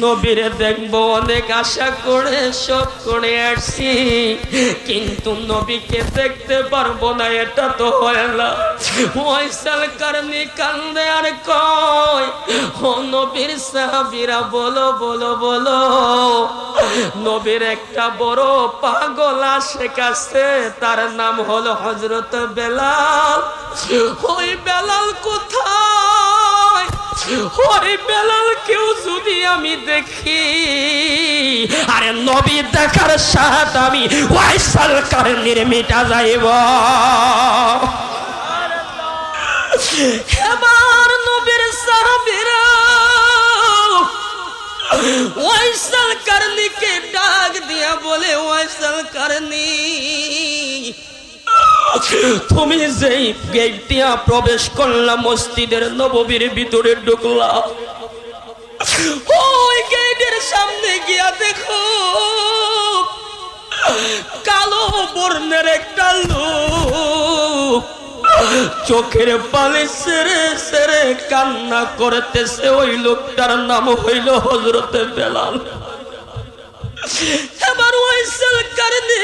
নবীরে দেখবো অনেক আশা করে সব করে আসছি, কিন্তু নবীকে দেখতে পারবো না, এটা তো হয় না। ওয়াইসাল কারণী কান্দে আর কয়, ও নবীর সাহাবীরা বলো বলো বলো, নবীর একটা বড় পাগল আশিক আছে, তার নাম হলো হযরত বেলাল। ওই বেলাল কোথায়? ওই বেলাল কেউ যদি আমি দেখি, আরে নবী দেখার সাথে আমি ওয়াইসাল কারণীর মিটা যাইব। এবার নবীর সাহাবীরা ওয়াইসাল কারণীকে ডাক দিয়া বলে, ওয়াইসাল কারণী, তুমি যেই গেট দিয়া প্রবেশ করলা, মসজিদের নববীর ভিতরে ঢুকলা, ওই গেটের সামনে গিয়া দেখো কালো বর্ণের একটা লোক চোখের পানি সেরে সেরে কান্না করতেছে। ওই লোকটার নাম হইল হযরত বেলাল। এবার ওয়াইসাল কারণী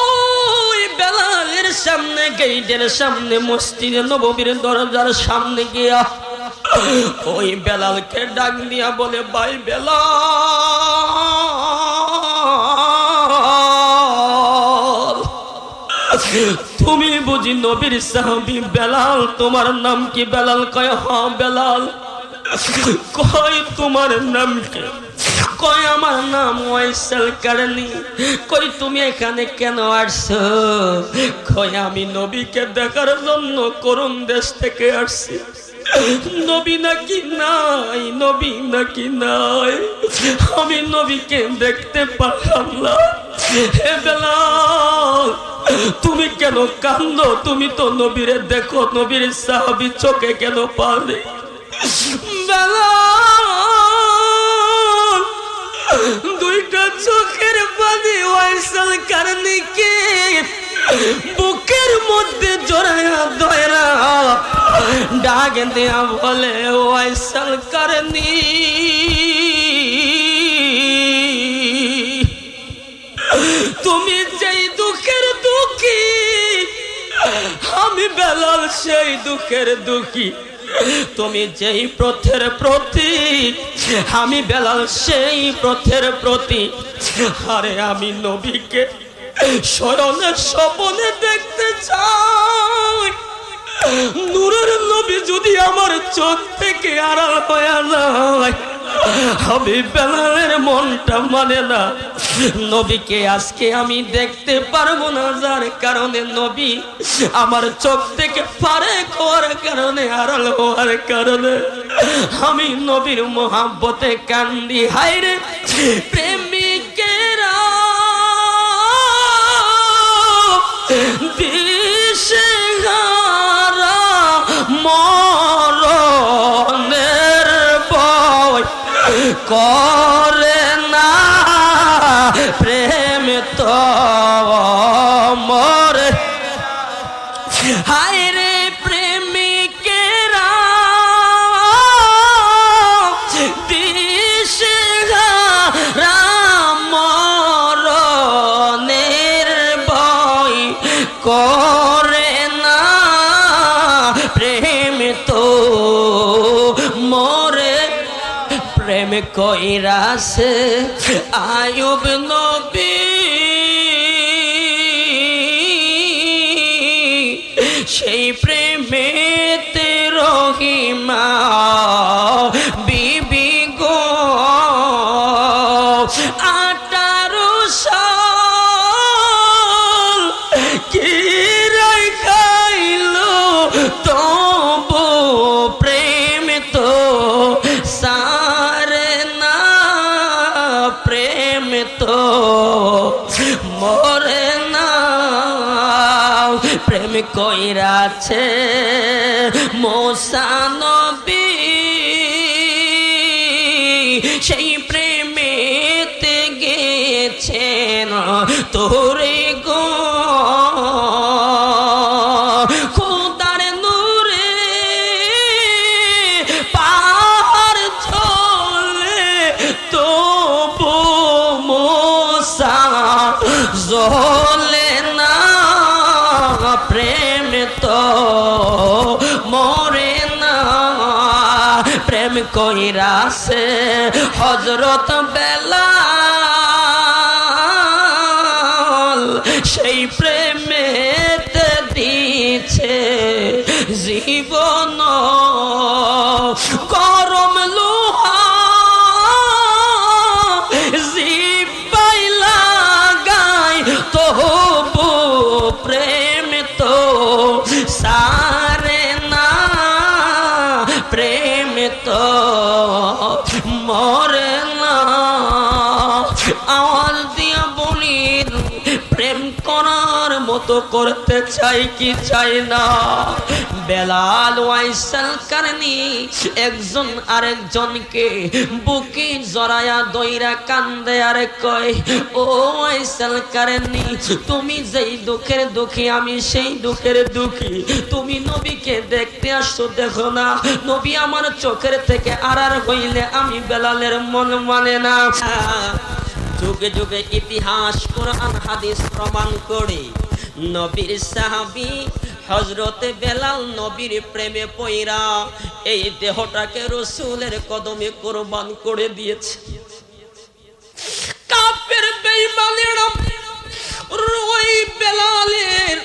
ওই বেলালের সামনে, গেটের সামনে, মসজিদে নববীর দরজার সামনে গিয়া ওই বেলালকে ডাক দিয়া বলে, ভাই বেলাল, তুমি বুঝি নবীর সাহাবী বেলাল? তোমার নাম কি? বেলাল কয়, হ্যাঁ বেলাল। কয় তোমার নাম কি? কয় আমার নাম ওয়াইসাল কারণী। কই তুমি এখানে কেন আসছো? কয় আমি নবীকে দেখার জন্য করুণ দেশ থেকে আসছি। নবী নাকি নাই, নবী নাকি নাই, আমি নবীকে দেখতে পারলাম না। হে বেলাল, তুমি কেন কান্দো? তুমি তো নবীরে দেখো, নবীর সাহাবী চোখে কেন পানি? বেলাল দুইটা চোখের পানি ওয়াইসাল কারণীকে বুকের মধ্যে জড়াইয়া ধরা ডাক দেয়া বলে, ওয়াইসাল কারণী, তুমি যেই দুঃখের দুঃখী, আমি বেলাল সেই দুঃখের দুঃখী। তুমি যেই পথের প্রতীক, আমি বেলাল সেই পথের প্রতীক। আরে আমি নবীকে স্মরণে স্বপনে দেখতে চাই। নূরের নবী যদি আমার চোখ থেকে আড়াল হয়ে যায়, আমি বেলালের মনটা মানে না। নবীকে আজকে আমি দেখতে পারবো না, যার কারণে নবী আমার চোখ থেকে ফারেক হওয়ার কারণে, আড়াল হওয়ার কারণে আমি নবীর মোহাব্বতে কান্দি। হায়রে প্রেমিকেরা দিশেহারা মরণের ভয় করে না, প্রেম তো মরে। হায়রে প্রেমিকেরা দিশেহারা মরণের ভয় করে না, প্রেম তো মরে। প্রেম কইরাছে আয়ুব নবী, সেই প্রেমেতে রহিমা বিবি গো 18 সাল কি রাখাইলো তবু প্রেম তো সারে না, প্রেম তো মরে না। প্রেম কইরাছে মুসা নবী, সেই প্রেমেতে গেছেন তোরে গো, খোদার নূরে পাহাড় ঝোলে কইরাছে হযরত বেলাল, সেই প্রেমেতে দিছে জীবন। গরম লোহা জিব্বাই লাগাই তবু প্রেম তো সারে না, প্রেম তো মরে না। আওয়াজ দিয়া বলি প্রেম করার মতো করতে চাই কি চাই না? বেলাল ওয়াইসাল কারনি একজন আরেকজনকে বুকে জড়ায়া দইরা কান্দে আর কয়, ও ওয়াইসাল কারনি, তুমি যেই দুঃখের দুঃখী আমি সেই দুঃখের দুঃখী। তুমি নবীকে দেখতে আসছো, দেখো না নবী আমার চোখের থেকে আড়ার হইলে আমি বেলালের মন মানে না। যুগে যুগে ইতিহাস কোরআন হাদিস প্রমাণ করে নবীর সাহাবী হযরতে বেলাল নবীর প্রেমে পইরা এই দেহটাকে রাসূলের কদমে কুরবান করে দিয়েছে। কাফের বেঈমানেরা ওই বেলালের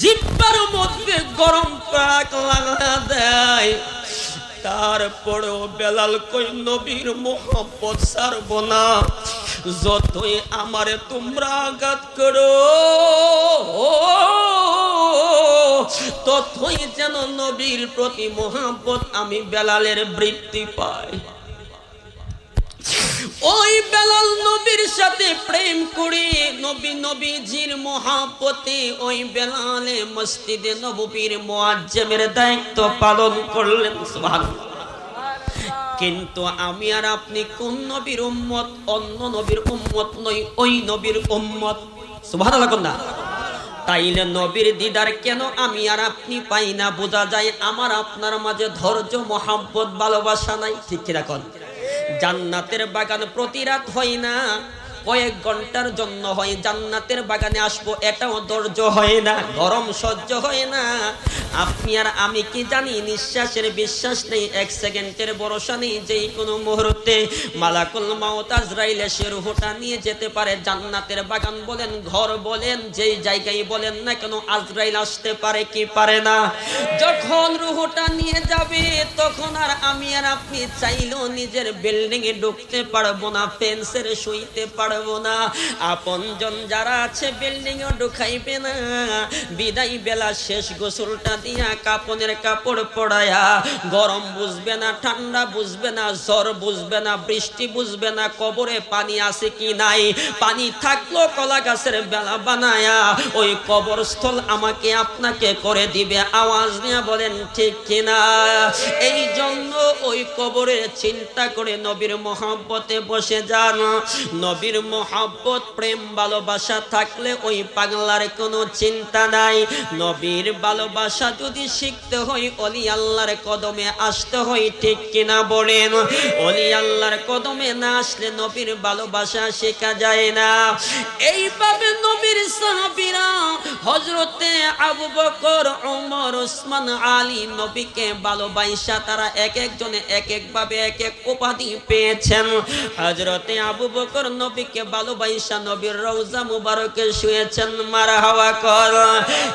জিহ্বার মধ্যে গরম পাক লাগা দেয়। তারপরেও বেলাল কই নবীর মোহাম্মত ছাড়ব না, যতই আমারে তোমরা আঘাত করো ততই যেন নবীর প্রতি মোহাম্মত আমি বেলালের বৃদ্ধি পাই। ওই বেলাল নবীর সাথে প্রেম করে নবীজির মহাপতে ওই বেলালে মসজিদে নববীর মুয়াজ্জিমের দায়িত্ব পালন করলেন। সুবহানাল্লাহ। কিন্তু আমি আর আপনি কোন নবীর উম্মত? অন্য নবীর উম্মত নই, ওই নবীর উম্মত। সুবহানাল্লাহ না? তাইলে নবীর দিদার কেন আমি আর আপনি পাই না? বোঝা যায় আমার আপনার মাঝে ধৈর্য, মহব্বত, ভালোবাসা নাই। ঠিক কি রাখুন? জান্নাতের বাগান প্রতি রাত হয় না, কয়েক ঘন্টার জন্য হয়। জান্নাতের বাগানে আসবো এটাও ধৈর্য হয় না, গরম সহ্য হয় না। আপনি আর আমি কি জানি নিঃশ্বাসের বিশ্বাস নেই, এক সেকেন্ডের ভরসা নেই, যেই কোনো মুহূর্তে মালাকুল মাউত আজরাইল এসে রূহটা নিয়ে যেতে পারে। জান্নাতের বাগান বলেন, ঘর বলেন, যেই জায়গায় বলেন না কেন আজরাইল আসতে পারে কি পারে না? যখন রূহটা নিয়ে যাবে তখন আর আমি আর আপনি চাইলেও নিজের বিল্ডিং এ ঢুকতে পারবো না, ফেন্সের শুইতে পারবো না। আপনজন যারা আছে বিল্ডিং এ ঢুকাইবে না। বিদায় বেলা শেষ গোসলটা দিয়া কাপনের কাপড় পরায়া, গরম বুঝবে না, ঠান্ডা বুঝবে না, জ্বর বুঝবে না, বৃষ্টি বুঝবে না, কবরে পানি আছে কি নাই, পানি থাকলো কলা গাছের বেলা বানায়া ওই কবরস্থল আমাকে আপনাকে করে দিবে। আওয়াজ নিয়ে বলেন ঠিক কিনা? এই জন্য ওই কবরে চিন্তা করে নবীর মহব্বতে বসে যান। নবীর মহব্বত, প্রেম, ভালোবাসা থাকলে ওই পাগলার কোনো চিন্তা নাই। নবীর ভালোবাসা যদি শিখতে হয় ওলি আল্লাহর কদমে আসতে হয়। ঠিক কিনা বলেন? ওলি আল্লাহর কদমে না আসলে নবীর ভালোবাসা শেখা যায় না। এইভাবে নবীর সাহাবীরা হযরতে আবু বকর, ওমর, ওসমান, আলী নবীকে ভালোবাসা তারা এক একজনে এক একভাবে এক এক উপাধি পেয়েছেন। হযরতে আবু বকর নবীকে ভালোবাসা নবীর রওজা মুবারকে শুয়েছেন, মারহাবা কর।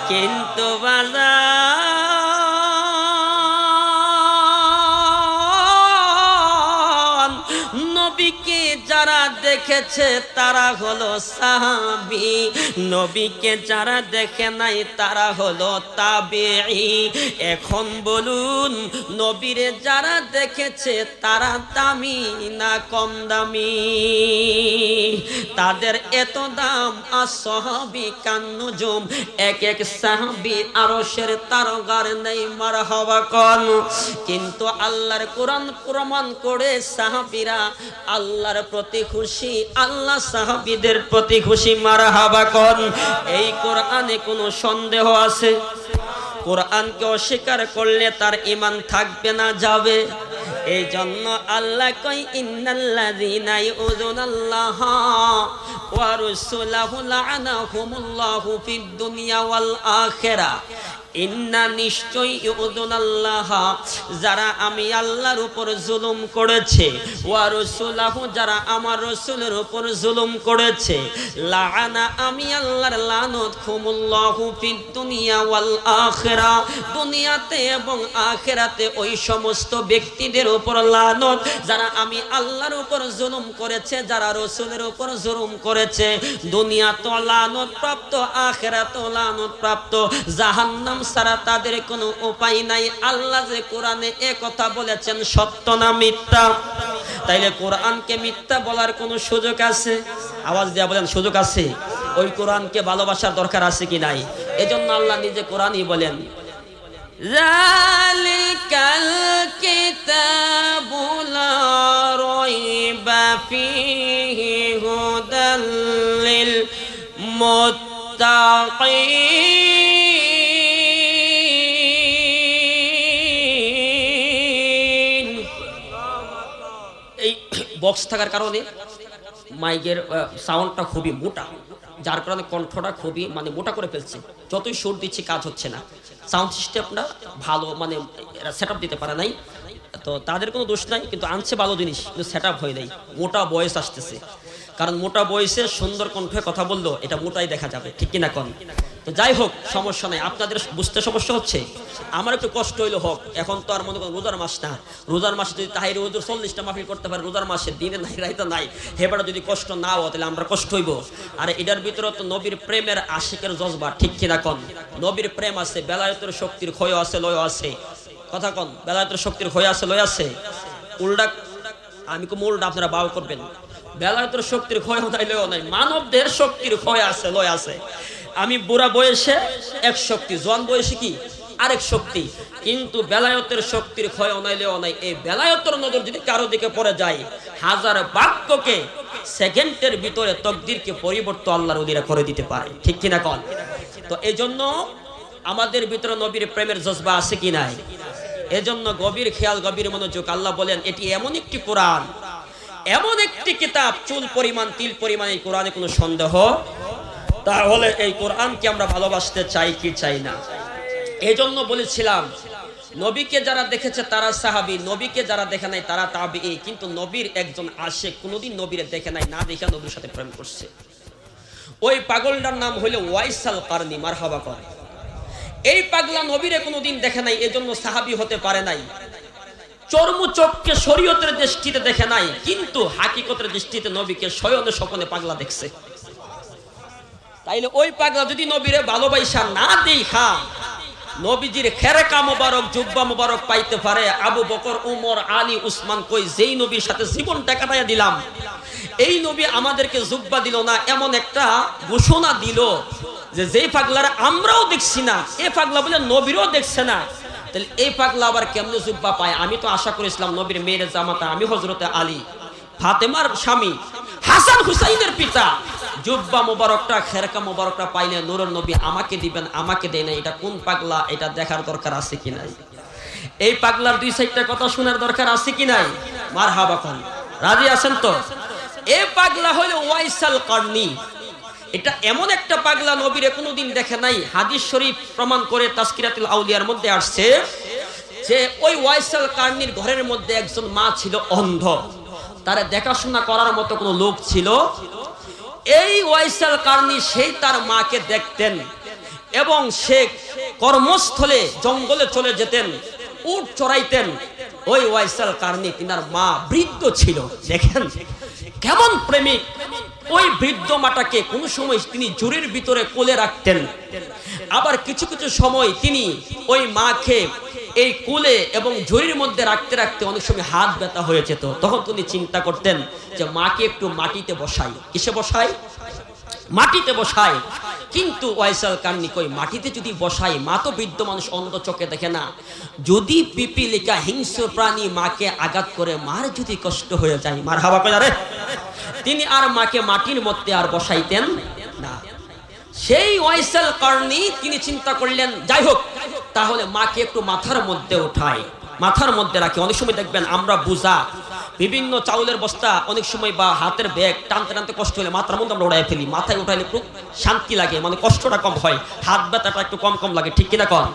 কিন্তু নবীকে যারা দেখেছে তারা হলো সাহাবী, নবীকে যারা দেখে নাই তারা হলো তাবেঈ। এখন বলুন নবীরে যারা দেখেছে তারা দামি না কম দামি? তাদের এত দাম আসহাবী কান্নুজুম, এক এক সাহাবী আরশের তারকার নেই, মারহাবা কোন। কিন্তু আল্লাহর কোরআন প্রমাণ করে সাহাবীরা আল্লাহর প্রতি খুশি, আল্লাহ সাহাবীদের প্রতি খুশি, মারহাবা কোন। এই কোরআনে কোনো সন্দেহ আছে? কোরআনকে অস্বীকার করলে তার ঈমান থাকবে না, যাবে। এই জন্য আল্লাহ কই ইন্নাল্লাযীনা ইউযুনাল্লাহা ওয়া রাসূলাহু লা'আনাহুমুল্লাহু ফিদ দুনিয়া ওয়াল আখিরা। ইন্না নিশ্চয়ই ইউদুনাল্লাহ যারা আমি আল্লাহর উপর জুলুম করেছে, ওয়া রাসূলুহু যারা আমার রাসূলের উপর জুলুম করেছে, লাআনা আমি আল্লাহর লানত খুমুল্লাহু ফিদ দুনিয়া ওয়াল আখিরা, দুনিয়াতে এবং আখিরাতে ওই সমস্ত ব্যক্তিদের উপর লানত যারা আমি আল্লাহর উপর জুলুম করেছে, যারা রাসূলের উপর জুলুম করেছে। দুনিয়াতে লানত প্রাপ্ত, আখিরাতে লানত প্রাপ্ত, জাহান্নাম সারা তাদের কোনো উপায় নাই। আল্লাহ যে কোরআনে এ কথা বলেছেন সত্য না মিথ্যা? তাইলে কোরআনকে মিথ্যা বলার কোনো সুযোগ আছে? আওয়াজ দিয়া বলেন সুযোগ আছে? ওই কোরআনকে ভালোবাসার দরকার আছে কি নাই? এজন্য আল্লাহ নিজে কোরআনই বলেন, যালিকাল কিতাবু লা রাইবা ফীহি হুদাল লিল মুত্তাকিন। এই বক্স থাকার কারণে মাইকের সাউন্ডটা খুবই মোটা, যার কারণে কণ্ঠটা খুবই মোটা করে ফেলছে। যতই সুর দিচ্ছি কাজ হচ্ছে না। সাউন্ড সিস্টেমটা ভালো সেট আপ দিতে পারে নাই, তো তাদের কোনো দোষ নাই, কিন্তু আনছে ভালো জিনিস, কিন্তু সেট আপ হয় নাই। মোটা বয়স আসতেছে, কারণ মোটা বয়সে সুন্দর কণ্ঠে কথা বললো এটা মোটাই দেখা যাবে, ঠিক কিনা কন? তো যাই হোক, সমস্যা নাই। আপনাদের বুঝতে সমস্যা হচ্ছে, আমার একটু কষ্ট হইলো হোক। এখন তো আর মনে করেন রোজার মাস না, রোজার মাসে যদি তাহিরি হুজুর 40টা মাহফিল করতে পারে, রোজার মাসে দিনে নাই রাইতে নাই, হেবাটা যদি কষ্ট না হয় তাহলে আমরা কষ্ট হইব। আর এটার ভিতরে তো নবীর প্রেমের আশিকের জজবা, ঠিক কিনা কন? নবীর প্রেম আছে, বেলায়েতের শক্তির ক্ষয় আছে, লয় আছে, কথা কন? বেলায়েতের শক্তির ক্ষয় আছে, লয় আছে। উল্টা আমি কম উল্টা, আপনারা বাউ করবেন। বেলায়েতের শক্তির ক্ষয় হতাইলেও নাই, মানবদের শক্তির ক্ষয় আছে, লয় আছে। আমি বুড়া বয়সে এক শক্তি, জোয়ান বয়সে কি আরেক শক্তি, কিন্তু বেলায়েতের শক্তির ক্ষয় অনাইলেও নাই। এই বেলায়েতের নজর যদি কারো দিকে পড়ে যায়, হাজার বাক্যকে সেকেন্ডের ভিতরে তকদিরকে পরিবর্তন আল্লাহর ওলিরা করে দিতে পারে, ঠিক কিনা কন? তো এই জন্য আমাদের ভিতরে নবীর প্রেমের জজবা আছে কি নাই? এজন্য গভীর খেয়াল, গভীর মনোযোগ। আল্লাহ বলেন এটি এমন একটি কোরআন, এমন একটি কিতাব, চুল পরিমাণ তিল পরিমাণ এই কোরআনে কোনো সন্দেহ। তাহলে এই কোরআনকে আমরা ভালোবাসতে চাই কি চাই না? এই জন্য বলেছিলাম, নবীকে যারা দেখেছে তারা সাহাবী, নবীকে যারা দেখে নাই তারা তাবিঈ। কিন্তু নবীর একজন আশিক কোনোদিন নবীরে দেখে নাই, না দেখে নবীর সাথে প্রেম করছে। ওই পাগলটার নাম হইল ওয়াইসাল কারনি, মারহাবা করে। এই পাগলা নবীরে কোনোদিন দেখে নাই, এজন্য সাহাবী হতে পারে নাই। চর্মচক্ষে শরীয়তের দৃষ্টিতে দেখে নাই, কিন্তু হাকিকতের দৃষ্টিতে নবীকে শয়নে স্বপ্নে পাগলা দেখছে। তাইলে ওই পাগলা যদি নবীরে ভালোবাসা না দেখা নবীজির খেরেকা মোবারক, জুব্বা মোবারক পাইতে পারে, আবু বকর, উমর, আলী, উসমান কই? যেই নবীর সাথে জীবনটা কাটাইয়া দিলাম, এই নবী আমাদেরকে জুব্বা দিল না, এমন একটা ঘোষণা দিল যে যেই পাগলারা আমরাও দেখছি না, এই পাগলা বলে নবীরও দেখছে না, তাহলে এই পাগলা আবার কেমনে জুব্বা পায়? আমি তো আশা করেছিলাম নবীর মেয়ের জামাতা, আমি হযরতে আলী, ফাতেমার স্বামী, হাসান হুসাইনের পিতা, জুব্বা মোবারকটা, খেরকা মোবারকটা পাইলে নূরের নবী আমাকে দিবেন, আমাকে দেয় না। এটা কোন পাগলা? এটা দেখার দরকার আছে কি নাই? এই পাগলার দুই সাইডটা কথা শোনার দরকার আছে কি নাই? মারহাবা কোন? রাজি আছেন তো? এই পাগলা হলো ওয়াইসাল কারনি। এটা এমন একটা পাগলা, নবীরে কোনোদিন দেখে নাই। হাদিস শরীফ প্রমাণ করে তাজকিরাতুল আউলিয়ার মধ্যে আসছে যে ওই ওয়াইসাল কারনির ঘরের মধ্যে একজন মা ছিল অন্ধ, তারা দেখাশোনা করার মতো কোনো লোক ছিল। এই ওয়াইসাল কারনি সেই তার মাকে দেখতেন এবং সে কর্মস্থলে জঙ্গলে চলে যেতেন, উট চড়াইতেন। ওই ওয়াইসাল কারনি, তিনার মা বৃদ্ধ ছিল। দেখেন কেমন প্রেমিক! ওই বৃদ্ধ মাটাকে কোন সময় তিনি জুরির ভিতরে কোলে রাখতেন, আবার কিছু কিছু সময় তিনি ওই মাকে এই কোলে এবং ঝুড়ির মধ্যে রাখতে রাখতে অনেক সময় হাত ব্যথা হয়ে যেত। তখন তিনি চিন্তা করতেন যে মাকে একটু মাটিতে বসাই। কিসে বসাই? মাটিতে বসাই। কিন্তু ওয়াইসাল কারনি কই মাটিতে যদি বসাই, মা তো বৃদ্ধ মানুষ, অন্ধ চোখে দেখে না। যদি পিপিলিকা হিংস্র প্রাণী মাকে আঘাত করে, মার যদি কষ্ট হয়ে যায়, মার হাওয়া কই আরে, তিনি আর মাকে মাটির মধ্যে আর বসাইতেন না। সেই ওয়াইসাল কারনি তিনি চিন্তা করলেন, যাই হোক তাহলে মাকে একটু মাথার মধ্যে উঠাই, মাথার মধ্যে রাখি। অনেক সময় দেখবেন আমরা বুঝা বিভিন্ন চাউলের বস্তা অনেক সময় বা হাতের ব্যাগ টানতে টানতে কষ্ট হলে মাথার মধ্যে আমরা উড়াই ফেলি, মাথায় উঠাইলে খুব শান্তি লাগে, মানে কষ্টটা কম হয়, হাত ব্যথাটা একটু কম কম লাগে, ঠিক কিনা কন?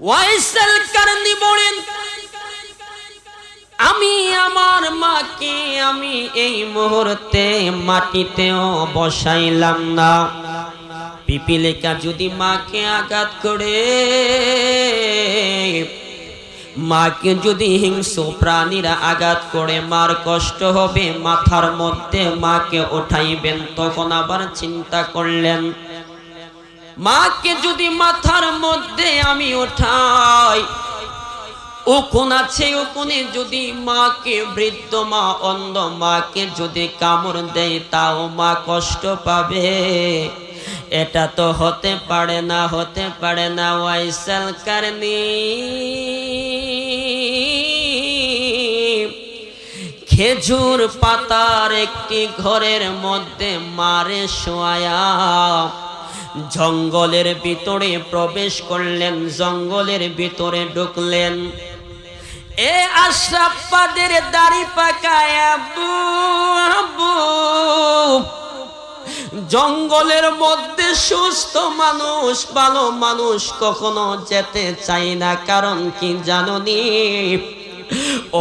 ওয়াইসাল কারনি বলেন, আমি আমার মাকে আমি এই মুহূর্তে মাটিতেও বসাইলাম না। পিপিলিকা যদি মাকে আঘাত করে, মাকে যদি হিংস্র প্রাণীরা আঘাত করে, মার কষ্ট হবে, মাথার মধ্যে মাকে উঠাইবেন। তখন আবার চিন্তা করলেন, মাকে যদি মাথার মধ্যে আমি উঠাই, উকুন আছে, উকুনে যদি মাকে, বৃদ্ধ মা, অন্ধ মাকে যদি কামড় দেয়, তাও মা কষ্ট পাবে। এটা তো হতে পারে না, হতে পারে না। ওয়াইসাল কারনি খেজুর পাতার একটি ঘরের মধ্যে মারে শোয়া জঙ্গলের ভিতরে প্রবেশ করলেন, জঙ্গলের ভিতরে ঢুকলেন। এ আশরাফাদের দাড়ি পাকা আবু আবু, জঙ্গলের মধ্যে সুস্থ মানুষ, ভালো মানুষ কখনো যেতে চায় না। কারণ কি জাননি?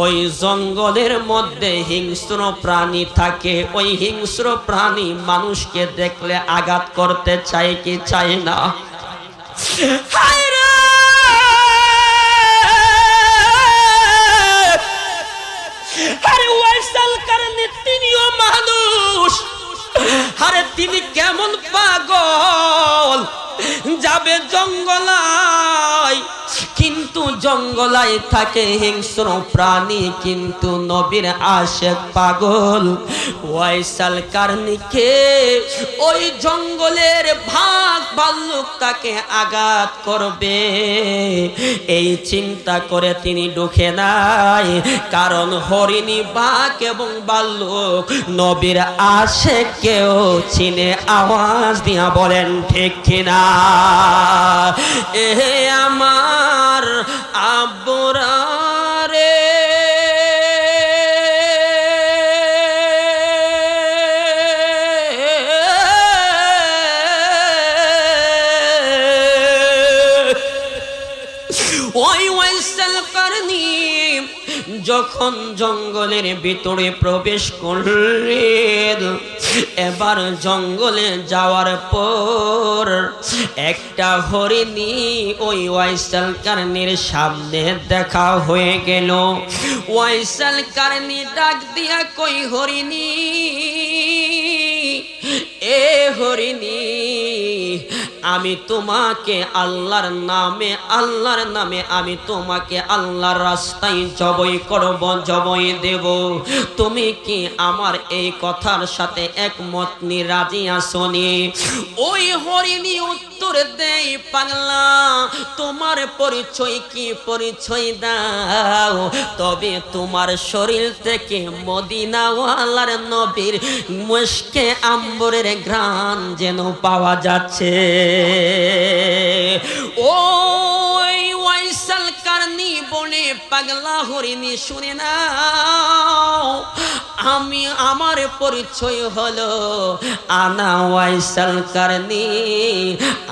ওই জঙ্গলের মধ্যে হিংস্র প্রাণী থাকে। ওই হিংস্র প্রাণী মানুষকে দেখলে আঘাত করতে চায় কি চায় না? আরে ওয়াইসাল কারণে তিনিও মানুষ। আরে তিনি কেমন পাগল, যাবে জঙ্গলায়, কিন্তু জঙ্গলায় থাকে হিংস্র প্রাণী, কিন্তু নবীর আশেক পাগল। ওয়াইসাল কারনিকে ওই জঙ্গলের ভাগ ভাল্লুক তাকে আঘাত করবে, এই চিন্তা করে তিনি ঢুকে নাই। কারণ হরিণী, বাঘ এবং ভাল্লুক নবীর আশেক কেউ চিনে। আওয়াজ দিয়া বলেন ঠিক কিনা? এ আমার আব্বুরা রে, ওই ওয়াইসাল কারনি যখন জঙ্গলের ভিতরে প্রবেশ করলেন, এবার জঙ্গলে যাওয়ার পর একটা হরিণী ওই ওয়াইসাল কারনির সামনে দেখা হয়ে গেল। ওয়াইসাল কারনি ডাক দিয়া কই, হরিণী, এ হরিণী, আমি তোমাকে আল্লাহর নামে আমি তোমাকে আল্লাহর রাস্তায় জবাই করব, জবাই দেব। তুমি কি আমার এই কথার সাথে একমত নি, রাজি আসনি? ওই হরিণী উত্তর দেই, পাগলা, তোমার পরিচয় কি? পরিচয় দাও, তবে তোমার শরীর থেকে মদিনাওয়ালার নবীর মুশকে আম্বরের ঘ্রাণ যেন পাওয়া যাচ্ছে। ওই ওয়াইসাল কারনি বলে, পাগলা হরিণী শুনে নাও, আমি আমার পরিচয় হলো আনা ওয়াইসাল কারনি,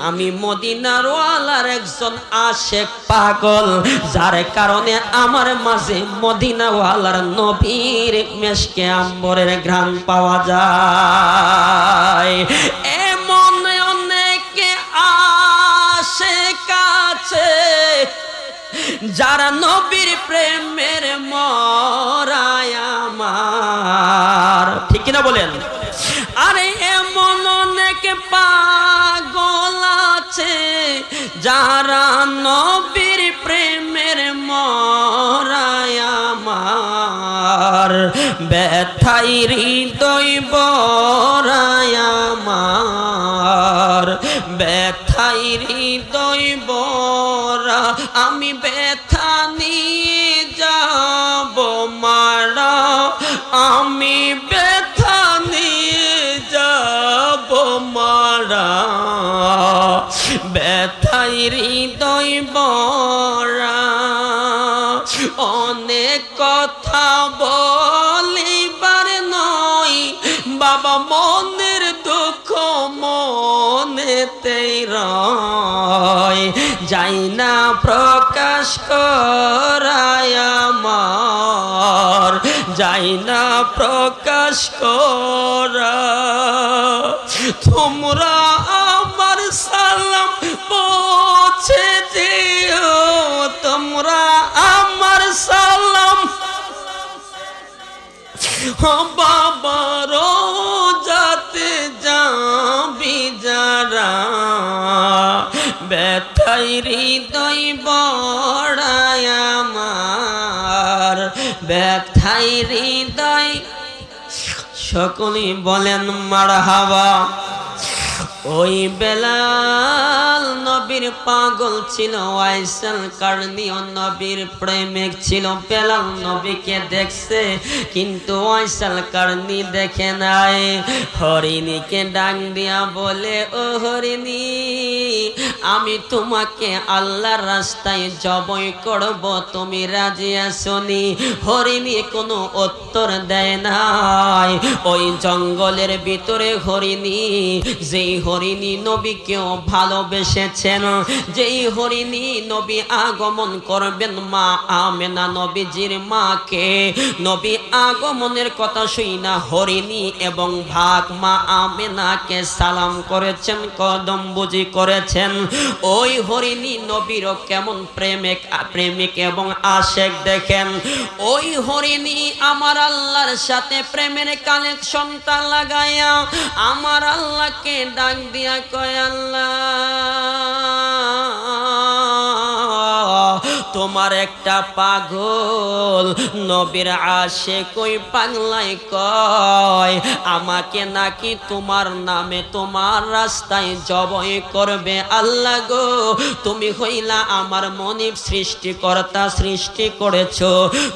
আমি মদিনার ওয়ালার একজন আশেক পাগল, যার কারণে আমার মাঝে মদিনাওয়ালার নবীর মেশকে আম্বরের ঘ্রাণ পাওয়া যায়। এমন অনেকে আশেক আছে যারা নবীর প্রেমের মরায় আমার, ঠিক কিনা বলেন? আরে এমন অনেক পাগল আছে যারা নবীর প্রেমের মরায় আমার, ব্যথাই হৃদয় বরায় আমার, ব্যথাই হৃদয় বরা, আমি ব্যথা নিয়ে যাব মারা, আমি ব্যথা নিয়ে যাব মারা, ব্যথাই হৃদয় বরা। অনেক কথা যাই না প্রকাশ করায় আমার, যাই না প্রকাশ করা। তোমরা আমার সালাম পৌঁছে দিও, তোমরা আমার সালাম বাবারও যাতে যাবি যারা, ব্যথাই হৃদয় বড়ায় আমার, ব্যথাই হৃদয়। সকলেই বলেন মারহাবা। ওই বেলাল নবীর পাগল ছিল, ওয়াইসাল কারনী নবীর প্রেমিক ছিল। বেলাল নবীকে দেখছে কিন্তু ওয়াইসাল কারনী দেখে নাই। হরিণীকে ডাক দিয়া বলে, ও হরিণী, আমি তোমাকে আল্লাহর রাস্তায় জবাই করব, তুমি রাজি আছোনি? হরিণী কোনো উত্তর দেয় নাই। ওই জঙ্গলের ভিতরে হরিণী, যেই হরিণী নবীকেও ভালোবেসেছেন, যেই হরিণী নবী আগমন করবেন মা আমেনা নবীজির মাকে, নবী আগমনের কথা শুইনা হরিণী এবং ভাগ মা আমেনাকে সালাম করেছেন, কদম বুঝি করেছেন। ওই হরিণী নবীরও কেমন প্রেমিক এবং আশেক দেখেন। ওই হরিণী আমার আল্লাহর সাথে প্রেমের কানেকশনটা লাগাইয়া আমার আল্লাহকে ডাক দিয়া কয়, আল্লাহ তোমার একটা পাগল নবীর আশিক ওই পাগলাই কয় আমাকে নাকি তোমার নামে তোমার রাস্তায় জবাই করবে। আল্লাহ গো, তুমি হইলা আমার মনিব সৃষ্টিকর্তা, সৃষ্টি করেছো।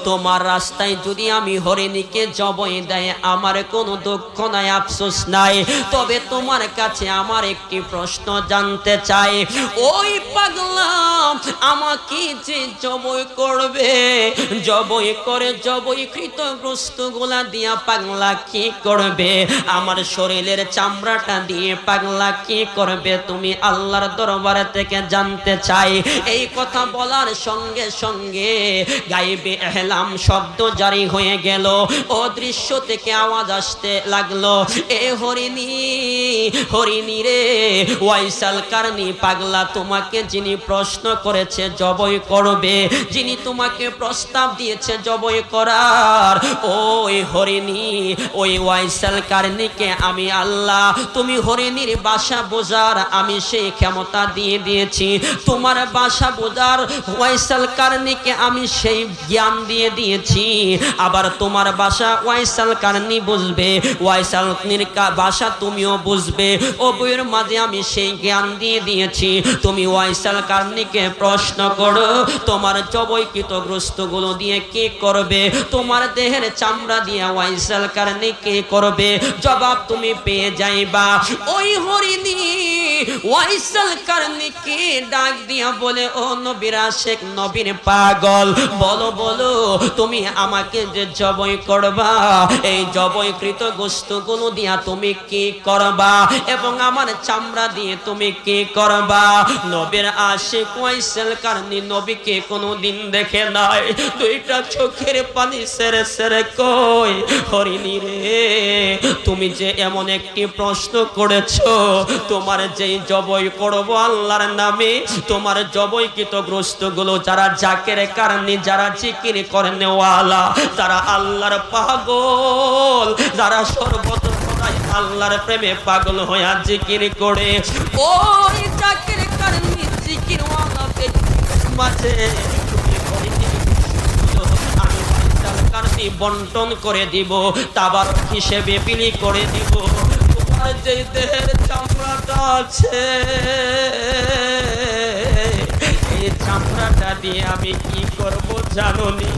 তোমার রাস্তায় যদি আমি হরিণীকে জবাই দেয় আমার কোনো দুঃখ নাই, আফসোস নাই। তবে তোমার কাছে আমার একটি প্রশ্ন জানতে চাই, ওই পাগলা আমাকে যে জবাই করবে, জবাই করে জবাইকৃত গোশতগুলা দিয়া পাগলা কি করবে? আমার শরীরের চামড়াটা দিয়ে পাগলা কি করবে? তুমি আল্লাহর দরবার থেকে জানতে চাই। এই কথা বলার সঙ্গে সঙ্গে গায়েবে এহলাম শব্দ জারি হয়ে গেল। ও দৃশ্য থেকে আওয়াজ আসতে লাগলো, এ হরিণী, হরিণী রে, ওয়াইসাল কারনী পাগলা তোমাকে যিনি প্রশ্ন করেছে জবাই করবে, যিনি তোমাকে প্রস্তাব দিয়েছে জবাই করার, ওই হরিণী, ওই ওয়াইসাল কারনীকে আমি আল্লাহ, তুমি হরিণীর বাসা বোঝার আমি সেই ক্ষমতা দিয়ে দিয়েছি। তোমার বাসা বোঝার ওয়াইসাল কারনীকে আমি সেই জ্ঞান দিয়ে দিয়েছি। আবার তোমার বাসা ওয়াইসাল কারনী বুঝবে, ওয়াইসাল বাসা তুমিও বুঝবে। ও বইয়ের মাঝে আমি সেই জ্ঞান দিয়ে দিয়েছি। তুমি ওয়াইসাল কারনীকে প্রশ্ন করো, তোমার জবাইকৃত গোশতগুলো দিয়ে কি করবে? তোমার দেহের চামড়া দিয়ে ওয়াইসাল কারনী কি করবে? জবাব তুমি পেয়ে যাইবা। ওই হরিণী ওয়াইসাল কারনীকে ডাক দিয়া বলে, ও নবীর আশিক, নবীর পাগল, বলো বলো তুমি আমাকে যে জবাই করবা, এই জবাইকৃত গোশতগুলো দিয়া তুমি কি করবা এবং আমার চামড়া দিয়ে তুমি কি করবা? নবীর আশিক ওয়াইসাল কারনী নবীকে কোনোদিন দেখে নাই। দুইটা চোখের পানি সেরে সেরে কই, হরিণী রে, তুমি যে এমন একটি প্রশ্ন করেছো, তোমার যেই জবাই করবো আল্লাহর নামে, তোমার জবাইকৃত গোশতগুলো যারা জাকের কারণে, যারা জিকির করে নেওয়ালা, যারা আল্লাহর পাগল, যারা সর্বদা আল্লাহর প্রেমে পাগল হয়ে জিকির করে, ওই জাকের কারণে জিকির ওয়ালাকে মাঝে আমি বন্টন করে দিব, তাবার হিসেবে বিলি করে দিব। তোমার যে দেহের চামড়াটা আছে, এই চামড়াটা দিয়ে আমি কি করব জানোনি?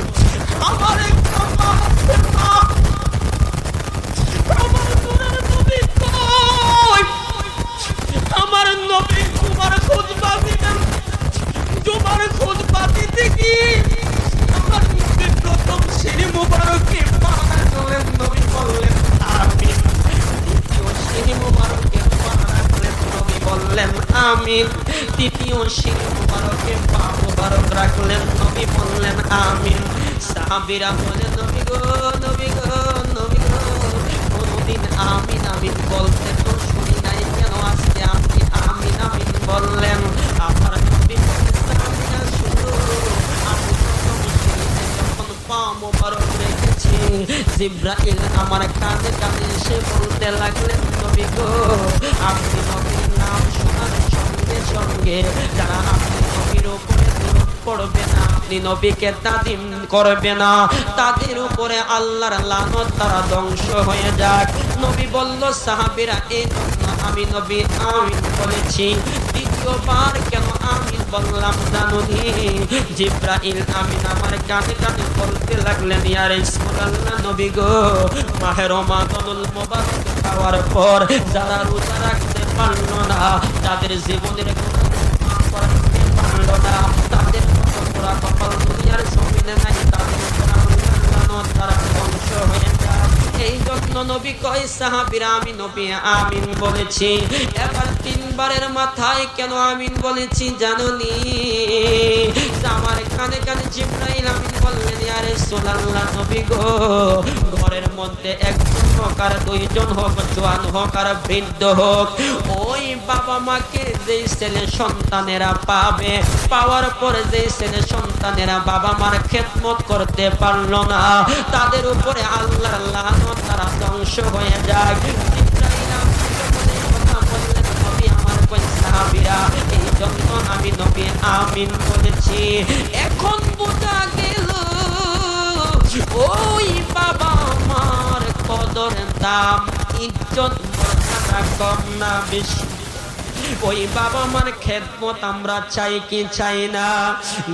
আমার একটা মা আছে, মা, আমার নবী কই? আমার নবী তোমার খুতবা দিবেন, তোমার খুতবা দিতে কি আমার নবী প্রথম সিঁড়ি মুবারকে পা রাখলেন, নবী বললেন আমিন। দ্বিতীয় সিঁড়ি মুবারকে পা রাখলেন, নবী বললেন আমিন। তৃতীয় শির মুবারকে পা মুবারক রাখলেন, নবী বললেন আমিন। সাহাবীরা বলে নবী গো, নবী গো, নবী গো, কোনদিন আমিন আমিন বলতে তো শুনি নাই, কেন আজকে আপনি আমিন আমিন বললেন? আমার নবী বলে সাহাবীরা শুনো, আমি যখন পা মুবারক রেখেছি, জিবরাইল আমার কানে কানে এসে বলতে লাগলেন নবী গো, আপনি নবীর নাম শোনার সঙ্গে সঙ্গে যারা আপনি নবীর উপরে দরুদ পড়বে না, আপনি নবীকে তাজিম করবে না, তাদের উপরে আল্লাহর লানত, তারা ধ্বংস হয়ে যাক। নবী বলল সাহাবীরা এই জন্য আমি নবী আমিন বলেছি। দ্বিতীয়বার কেন আমিন বললাম জানুনি? জিবরাইল আমিন আমার কানে কানে বলতে লাগলেন ইয়া রাসূলুল্লাহ, নবী গো, মাহে রমাদানুল মুবারক পাওয়ার পর যারা রোজা রাখতে পারল না, যাদের জীবনের গুনাহ মাফ করতে পারল না, তাদের পুরা কপাল দুনিয়ার জমিনে নাই, তাদের উপর আল্লাহর লানত, তারা ধ্বংস হয়ে যায়। এই জন্য নবী কয় সাহাবীরা আমি নবী আমিন বলেছি। এবার তিনবারের মাথায় কেন আমিন বলেছি জানোনি? আমার কানে কানে জিবরাইল আমিন বললেন ইয়া রাসূলুল্লাহ, নবী গো, ঘরের মধ্যে একজন হোক আর দুইজন হোক, জওয়ান হোক আর বৃদ্ধ হোক, ওই বাবা মাকে যেই ছেলে সন্তানেরা পাবে, পাওয়ার পরে যেই ছেলে সন্তানেরা বাবা মার খেদমত করতে পারলো না, তাদের উপরে আল্লাহর লানত, তারা ধ্বংস হয়ে যায়। জিবরাইল আমিন কথা বললেন নবী আমার কই সাহাবীরা, এই জন্য আমি নবী আমিন বলেছি। এখন বোঝা গেল ওই বাবা মার কদর, দাম, ইজ্জত, মর্যাদা কম না বেশি? ওই বাবা মার খেদমত আমরা চাই কি চাই না?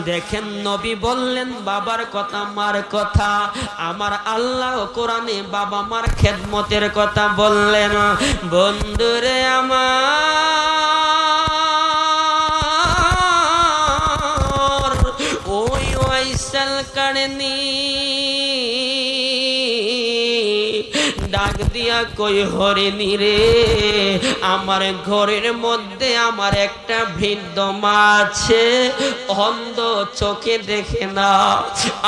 দেখেন নবী বললেন বাবার কথা, মার কথা। আমার আল্লাহ কোরআনে বাবা মার খেদমতের কথা বললেন। বন্ধুরে আমার, ওই ওয়াইসাল কারণী ডাক দিয়া কই হরিণী রে, আমার ঘরের মধ্যে আমার একটা বৃদ্ধ মা আছে, অন্ধ, চোখে দেখে না।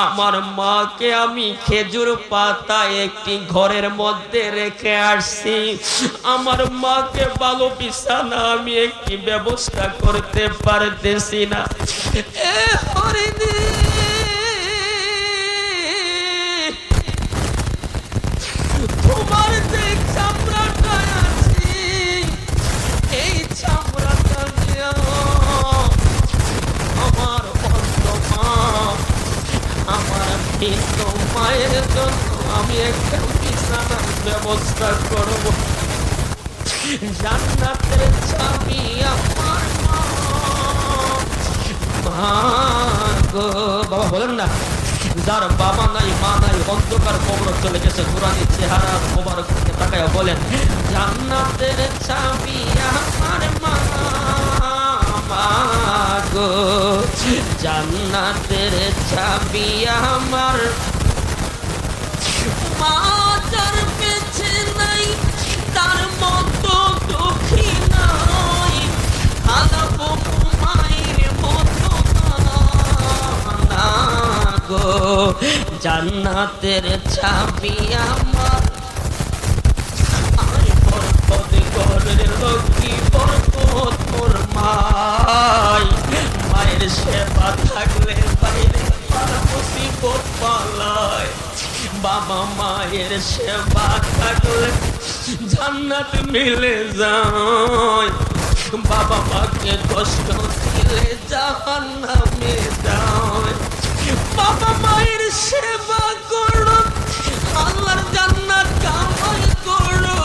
আমার মাকে আমি খেজুর পাতা একটি ঘরের মধ্যে রেখে আসছি। আমার মাকে ভালো বিছানা আমি একটি ব্যবস্থা করতে পারতেছি না। এ হরিণী, তোমার যে চামড়াটা আছে, এই চামড়াটা দিয়া আমার অন্ধ মা, আমার বৃদ্ধ মায়ের জন্য আমি একটা বিছানার ব্যবস্থা করব। জান্নাতের চাবি আমার মা। গো বাবা বলেন না, যার বাবা নাই মা নাই, অন্ধকার কবর চলে গেছে, নুরানি চেহারা মোবারক দিকে তাকায়া বলেন জান্নাতের চাবি আমার মা। গো জান্নাতের চাবি আমার মা, যার বেঁচে নাই তার মতো দুঃখী নাই, আলাপো মায়ের মতো না। গো জান্নাতের চাবি আমার, আরে বরকত ঘরের লক্ষ্মী, বরকত মোর মাই, মায়ের সেবা থাকলে বাইরে মুসিবত পালায়, বাবা মায়ের সেবা থাকলে জান্নাত মিলে যায়, বাবা মাকে কষ্ট দিলে জাহান্নামে যায়। বাবা মায়ের সেবা করো, আল্লাহর জান্নাত কামাই করো,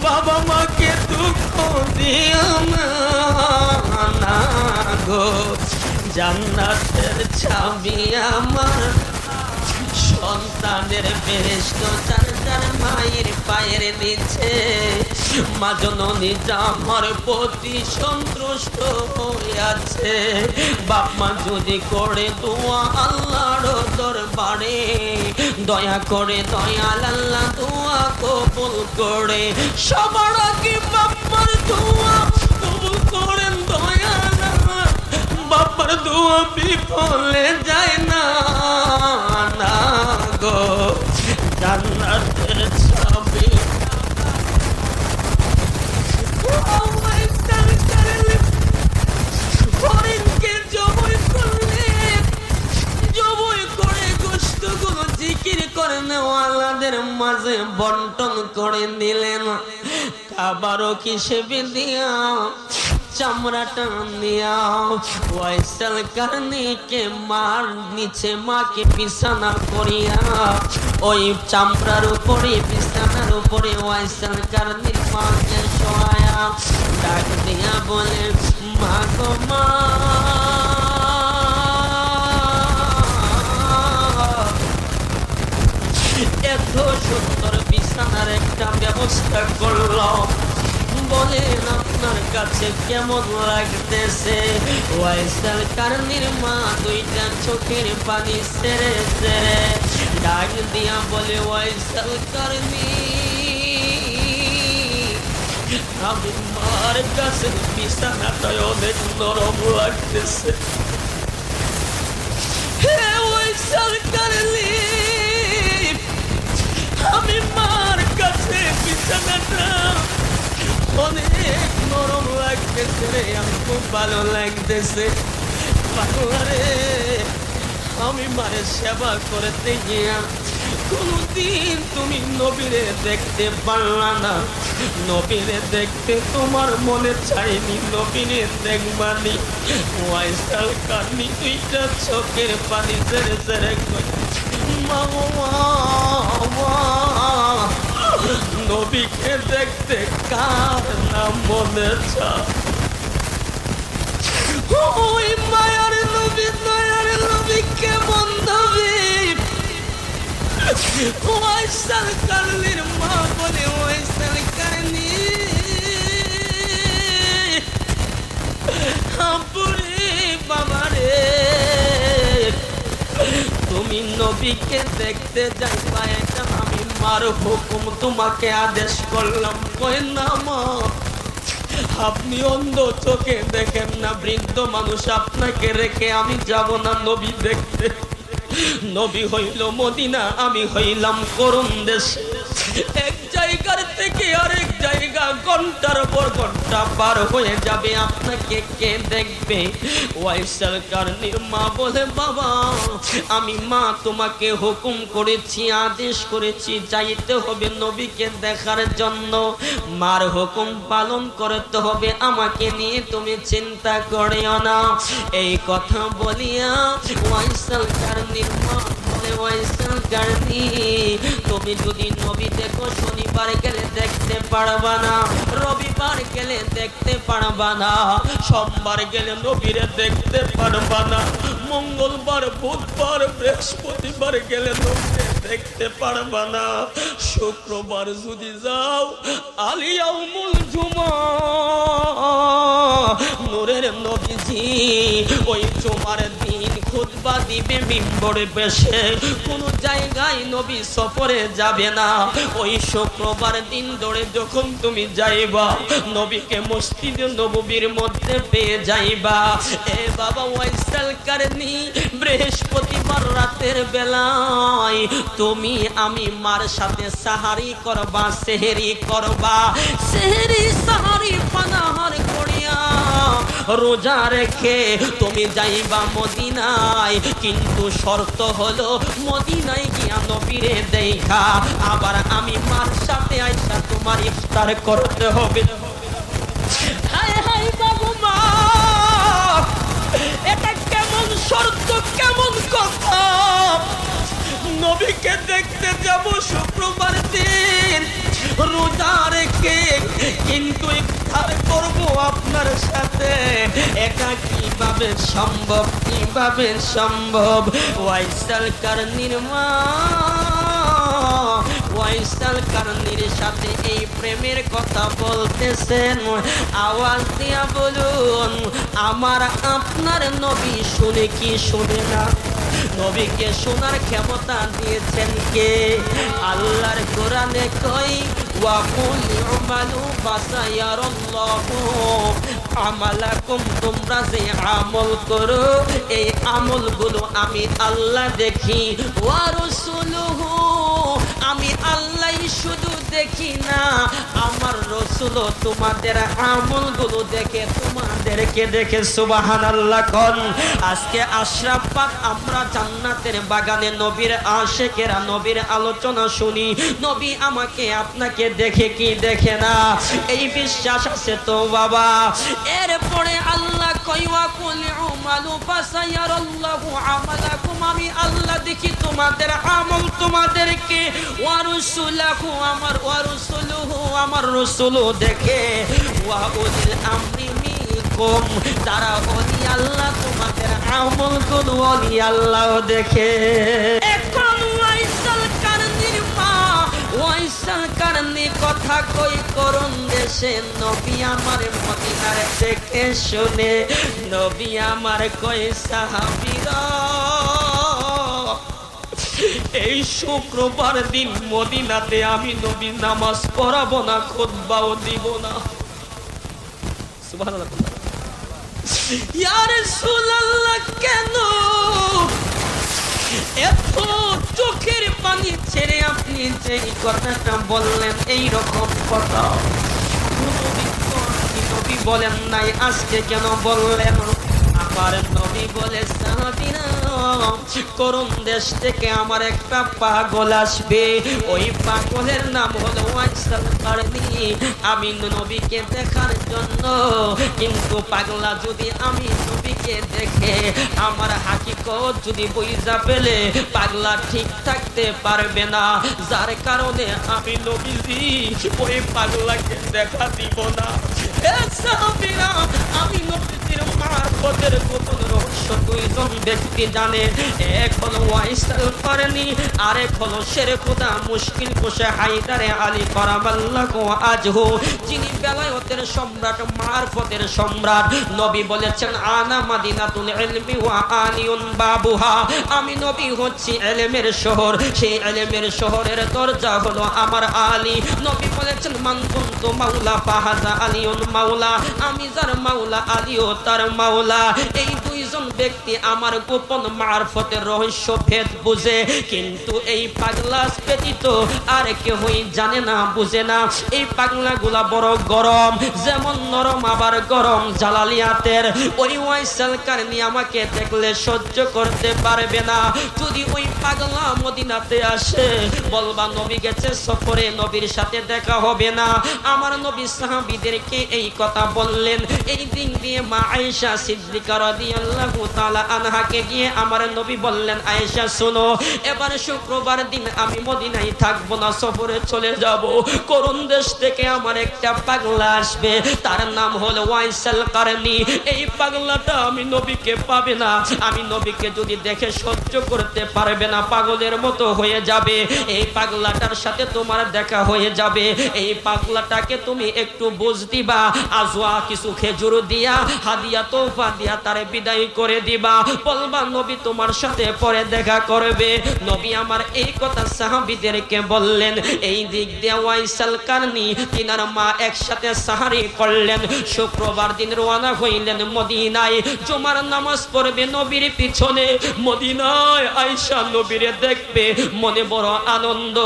বাবা মাকে দুঃখ দিও না। গো জান্নাতের চাবি আমার, সন্তানের বেহেশত যার যার মায়ের পায়ের নিচে, মা জননী আমার প্রতি সন্তুষ্ট হয়ে আছে। বাপ মা যদি করে দোয়া আল্লাহর দরবারে, দয়া করে দয়াল আল্লাহ দোয়া কবুল করে। সবার আগে বাপ মার দোয়া কবুল করেন দয়াল বাবার দোয়া বিফলে যায় না, না গো জান্নাতের চাবি। হরিণকে জবাই করলেন, জবাই করে গোশতগুলো জিকির করে নেওয়ালাদের মাঝে বন্টন করে দিলেন। আবারও হিসেবে দিয়া চামড়াটা নিয়া ওয়াইসাল কারণীকে মার নিচে মাকে বিছানা করিয়া ওই চামড়ার উপরে বিছানার উপরে ওয়াইসাল কারণীর মাকে শোয়া ডাক দিয়া বলে, মা গো মা, এত সুন্দর বিছানার একটা ব্যবস্থা করলাম, বলেন আপনার কাছে কেমন লাগতেছে? ওয়াইসাল কারণীর মা দুইটা চোখের পানি ছেড়ে ছেড়ে ডাক দিয়া বলে, ওয়াইসাল কারণী, আমি মার কাছে বিছানাটা অনেক নরম লাগতেছে। হে ওয়াইসাল কারণী, আমি মার কাছে বিছানাটা অনেক নরম লাগতেছে রে, আমি খুব ভালো লাগতেছে। বাংলারে আমি মায়ের সেবা করতে গিয়া কোনদিন তুমি নবীরে দেখতে পারলা না, নবীরে দেখতে তোমার মনে চাইনি, নবীরে দেখবানি। ওয়াইসাল কারণী দুইটা চোখের পানি ছেড়ে ছেড়ে মা, নবীকে দেখতে কার নাম মনে চায়? ওই মায়ার নবী, দয়ার নবী কেমন নবী? ওয়াইসাল কারণীর মা বলে, ওয়াইসাল কারণী, আপুরে বাবারে, তুমি নবীকে দেখতে যাইবা, এটা আমি মার হুকুম, তোমাকে আদেশ করলাম। কই না মা, আপনি অন্ধ চোখে দেখেন না, বৃদ্ধ মানুষ, আপনাকে রেখে আমি যাব না নবী দেখতে। নবী হইল মদিনা, আমি হইলাম করুণ দেশ। এক জায়গার থেকে আরেক জায়গা ঘন্টার পর ঘন্টা পার হয়ে যাবে, আপনাকে কে দেখবে? ওয়াইসাল কারণীর মা বলে, বাবা আমি মা তোমাকে হুকুম করেছি, আদেশ করেছি, যাইতে হবে নবীকে দেখার জন্য, মার হুকুম পালন করতে হবে, আমাকে নিয়ে তুমি চিন্তা করিও না। এই কথা বলিয়া ওয়াইসাল কারণীর মা বলে, ওয়াইসাল কারণী, তুমি যদি নবী দেখো, শনিবার গেলে দেখতে পারবা না, রবিবার গেলে দেখতে পারবা না, সোমবার গেলে নবীরে দেখতে পারবা না, মঙ্গলবার বুধবার বৃহস্পতিবার গেলে নবীরে দেখতে পারবা না, শুক্রবার যদি যাও আলিয়াউমুল জুমা, নূরের নবীজি ওই জুমার দিন খুতবা দিবে মিম্বরে বসে, কোন জায়গায় নবী সফরে যাবে না। ওই শুক্রবার দিন ধরে যখন তুমি যাইবা, নবীকে মসজিদে নববীর মধ্যে পেয়ে যাইবা। এ বাবা ওয়াইসাল কারণী, বৃহস্পতিবার রাতের বেলায় তুমি আমি মার সাথে সাহারি করবা, সেহরি করবা, সেহরি সাহারি পানাহার করিয়া রোজা রেখে তুমি যাইবা মদিনায়, কিন্তু শর্ত হলো মদিনায় গিয়া নবীরে দেখা আবার আমি মার সাথে আইসা তোমার ইফতার করতে হবে। হায় হায় বাবু মা, এটা কেমন শর্ত, কেমন কথা? নবীকে দেখতে যাব শুক্রবার দিন রোজা রেখে, কিন্তু ইফতার করব আপনার সাথে, এটা কিভাবে সম্ভব, কিভাবে সম্ভব? ওয়াইসাল কারণীর মা ওয়াইসাল কারণীর সাথে এই প্রেমের কথা বলতেছেন, আওয়াজ দিয়া বলুন, আমার আপনার নবী শুনে কি শুনে না? নবীকে শোনার ক্ষমতা দিয়েছেন কে? আল্লাহর কোরআনে কই, ওয়া কুল আমালু ফাসায়ারাল্লাহু আমালাকুম, তোমরা যে আমল করো এই আমলগুলো আমি আল্লাহ দেখি। ওয়া রাসূলুহু, আমি আল্লাহ শুধু দেখি না, আমার রাসূলও তোমাদের আমলগুলো দেখে, তোমাদেরকে দেখে। সুবহানাল্লাহ কোন। আজকে আশরাফ পাক আমরা জান্নাতের বাগানে নবীর আশিকেরা নবীর আলোচনা শুনি, নবী আমাকে আপনাকে দেখে কি দেখে না, এই বিশ্বাস আছে তো বাবা। এরপরে আল্লাহ কইওয়া কুল আমালু ফাসায়ারাল্লাহু আমালাকুম, আমি আল্লাহ দেখি তোমাদের আমল তোমাদেরকে। ওয়া রাসূলুহু, আমার রাসূলও দেখে। ওয়া উলিল আমরি মিনকুম, তারা ওলি আল্লাহ তোমাদের আমলগুলো ওলি আল্লাহ দেখে। এখন ওয়াইসাল কারনির মা ওয়াইসাল কারনি কথা কই করুন দেশে, নবী আমার মদিনার থেকে শুনে, নবী আমার কই সাহাবীরা এই শুক্রবার দিন মদিনাতে আমি নবী নামাজ পড়াবো না, খুতবাও দিব না। সুবহানাল্লাহ। ইয়া রাসূলুল্লাহ, কেন এত চোখের পানি ছেড়ে আপনি যে কথাটা বললেন, এই রকম কথা নবী বলেন নাই, আজকে কেন বললেন? আমার নবী বলে সাহাবীরা, করুন দেশ থেকে আমার একটা পাগল আসবে, ওই পাগলের নাম হলো ওয়াইসাল কারনি। আমি নবীকে দেখার জন্য, কিন্তু পাগলা যদি আমি নবীকে দেখে আমার হাকিকত যদি বুঝা পেলে পাগলা ঠিক থাকতে পারবে না, যার কারণে আমি নবীজি ওই পাগলাকে দেখা দিব না। সাহাবীরা, আমি নবীজির মারফতের গোপন রহস্য দুইজন ব্যক্তি জানে, এক হলো ওয়াইসাল কারনি, আরেক হলো শেরে খোদা মুশকিল কুশা হায়দারে আলী কারামাল্লাহু আজহু, যিনি বেলায়েতের সম্রাট, মারফতের সম্রাট। নবী বলেছেন আনা মাদিনাতুল ইলমি ওয়া আলিউন বাবুহা, আমি নবী হচ্ছি ইলমের শহর, সেই ইলমের শহরের দরজা হলো আমার আলী। নবী বলেছেন মান কুনতু মাওলা ফাহাজা আলিউন মাওলা, আমি যার মাওলা আলীও তার মাওলা। এই দুইজন ব্যক্তি আমার গোপন মারফতের রহস্য ভেদ বুঝে, কিন্তু এই পাগলা ব্যতীত আর কেউই জানে না, বুঝে না। এই পাগলাগুলা বড় গরম, যেমন নরম আবার গরম জালালিয়াতের। ওই ওয়াইসাল কারনি আমাকে দেখলে সহ্য করতে পারবে না। যদি ওই পাগলা মদিনাতে আসে, বলবা নবী গেছে সফরে, নবীর সাথে দেখা হবে না। আমার নবী সাহাবীদেরকে এই কথা বললেন। এই দিন দিয়ে মা আয়েশা সিদ্দিকা রাদিয়াল্লাহু তাআলা আনহাকে গিয়ে আমার নবী বললেন, আয়েশা শোনো, এবার শুক্রবার দিন আমি মদিনায় থাকবো না, সফরে চলে যাব। করুন দেশ থেকে আমার একটা পাগলা আসবে, তার নাম হলো ওয়াইসাল কারনি। এই পাগলাটা আমি নবীকে পাবে না, আমি নবীকে যদি দেখে সহ্য করতে পারবে না, পাগলের মতো হয়ে যাবে। এই পাগলাটার সাথে তোমার দেখা হয়ে যাবে। এই পাগলাটাকে তুমি একটু বুঝ দিবা, আজওয়া কিছু খেজুর দিয়া হাদিয়া তোফা দিয়া তারে বিদায় করে দিবা, বলবা নবী তোমার সাথে পরে দেখা করবে। নবী আমার এই কথা সাহাবীদেরকে বললেন। এই দিক দিয়ে ওয়াইসাল কারনি তিনার মা একসাথে সাহারি করলেন। শুক্রবার দিন রওনা হইলেন মদিনায়, জুমার নামাজ পড়বে নবীর পিছনে। মদিনায় আয়েশা নবীরে দেখবে, মনে বড় আনন্দ।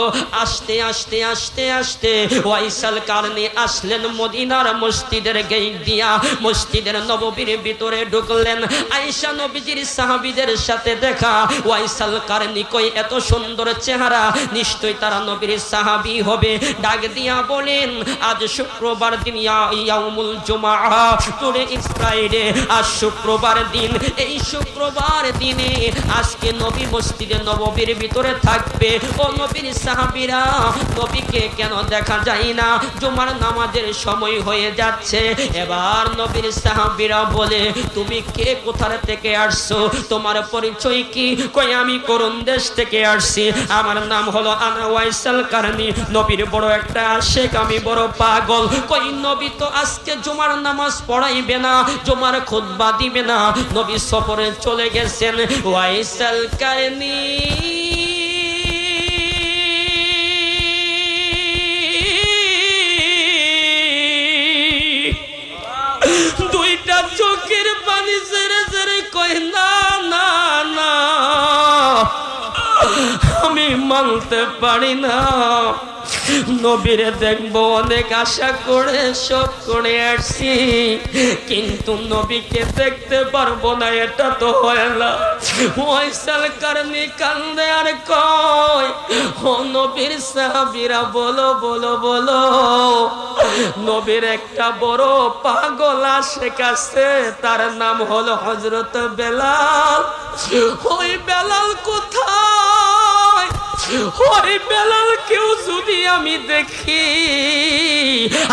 আস্তে আস্তে আস্তে আস্তে ওয়াইসাল কারনি আসলেন মদিনার মসজিদের গেট দিয়া, মসজিদের নববীর ভিতরে ঢুকলেন। আয়েশা নবীজির সাহাবীদের সাথে দেখা। ওয়াইসাল কারনি কই এত সুন্দর চেহারা, নিশ্চয়ই তারা নবীর সাহাবী হবে। ডাক দিয়া বলেন, আজ শুক্রবার দিন, ইয়াউমুল জুমআ, টুডে ইজ ফ্রাইডে, আজ শুক্রবার দিন। এই শুক্রবার দিনে আজকে নবী মসজিদে নববীর ভিতরে থাকবে। ও নবীর সাহাবীরা, নবীকে কেন দেখা যায় না? জুমার নামাজের সময় হয়ে যাচ্ছে। এবার নবীর সাহাবীরা বলে, তুমি কে, কোথা থেকে আসছো, তোমার পরিচয় কি? কই আমি করুন দেশ থেকে আসছি, আমার নাম হলো আনা ওয়াইসাল কারনি, নবীর বড় একটা আশিক, আমি বড় পাগল। কই নবী তো আজকে জুমার নামাজ পড়াইবে না, জুমার খুতবা দিবে না, নবী সফরে চলে গেছেন। ওয়াইসাল কারনি বলতে পারি না। নবীরে দেখবো অনেক আশা করে শোক করে আসছি, কিন্তু নবীকে দেখতে পারবো না, এটা তো হয় না। ওয়াইসাল কারনি কান্দে আর কয়, ও নবীর সাহাবীরা বলো বলো বলো, নবীর একটা বড় পাগল আশিক আছে, তার নাম হলো হযরত বেলাল। ওই বেলাল কোথায়? ওই বেলাল কেউ যদি আমি দেখি,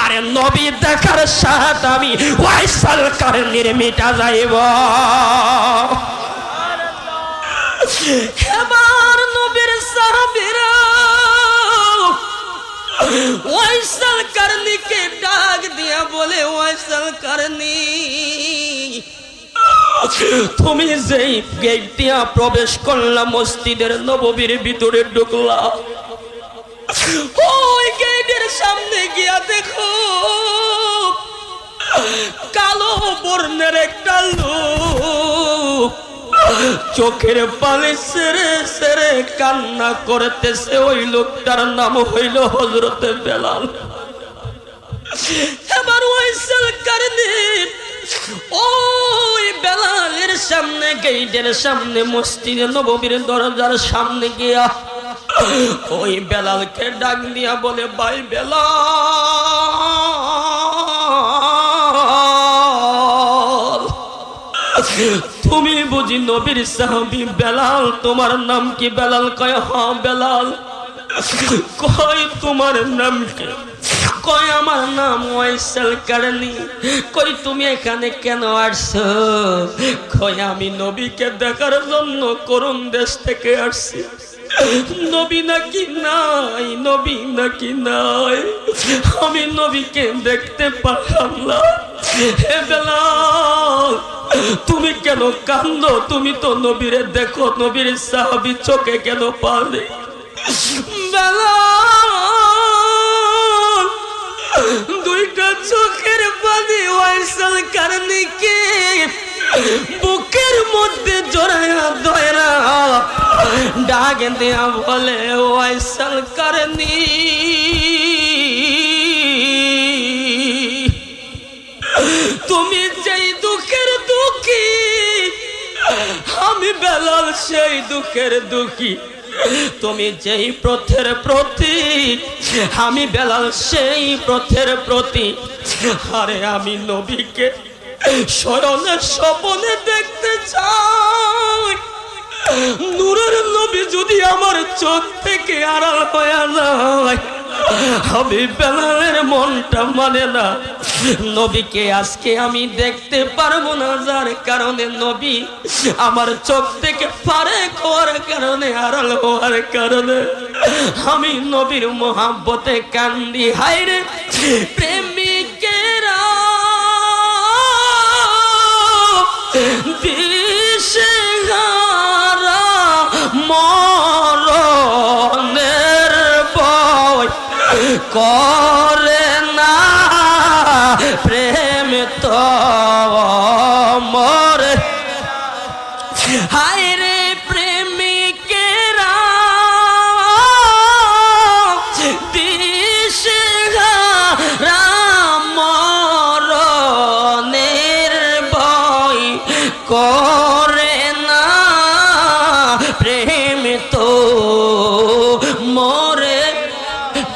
আরে নবী দেখার সাথে আমি ওয়াইসাল কারনির মিটা যাইব। এবার নবীর সাহাবীরা ওয়াইসাল কারনিকে ডাক দিয়া বলে, ওয়াইসাল কারনি, তুমি যেই গেট দিয়া প্রবেশ করলা, মসজিদের নববীর ভিতরে ঢুকলা, ওই গেটের সামনে গিয়া দেখো কালো বর্ণের একটা লোক চোখের পানি সেরে সেরে কান্না করতেছে। ওই লোকটার নাম হইল হযরত বেলাল। এবার ওয়াইসাল কারনি ওই বেলালের সামনে, গেটের সামনে, মসজিদে নববীর দরজার সামনে গিয়া ওই বেলালকে ডাক দিয়া বলে, ভাই বেলাল, তুমি বুঝি নবীর সাহাবী বেলাল, তোমার নাম কি? বেলাল কয়, হ্যাঁ বেলাল। কয় তোমার নাম কি? কয় আমার নাম ওয়াইসাল কারনি। কই তুমি এখানে কেন আসছো? কয় আমি নবীকে দেখার জন্য করুণ দেশ থেকে আসছি। নবী নাকি নাই, নবী নাকি নাই, আমি নবীকে দেখতে পারলাম না। হে বেলাল, তুমি কেন কান্দো? তুমি তো নবীরে দেখো, নবীর সাহাবী চোখে কেন পারে? বেলাল দুইটা চোখের পানি ওয়াইসাল কারনিকে বুকের মধ্যে জড়ায়া ধরা ডাক দেয়া বলে, ওয়াইসাল কারনি, তুমি যেই দুঃখের দুঃখী, আমি বেলাল সেই দুঃখের দুঃখী। তুমি যেই পথের প্রতীক, আমি বেলাল সেই পথের প্রতীক। আরে আমি নবীকে শয়নে স্বপ্নে দেখতে চাই। নূরের নবী যদি আমার চোখ থেকে আড়াল হয়ে যায়, আমি বেলালের মনটা মানে না। নবীকে আজকে আমি দেখতে পারবো না, যার কারণে নবী আমার চোখ থেকে ফারেক হওয়ার কারণে, আড়াল হওয়ার কারণে আমি নবীর মোহাব্বতে কান্দি। হায়রে প্রেমিকেরা দিশেহারা মরণের ভয় করে না, প্রেম তো মরে। হায়রে প্রেমিকেরা দিশেহারা মরণের ভয় করে না, প্রেম তো মরে।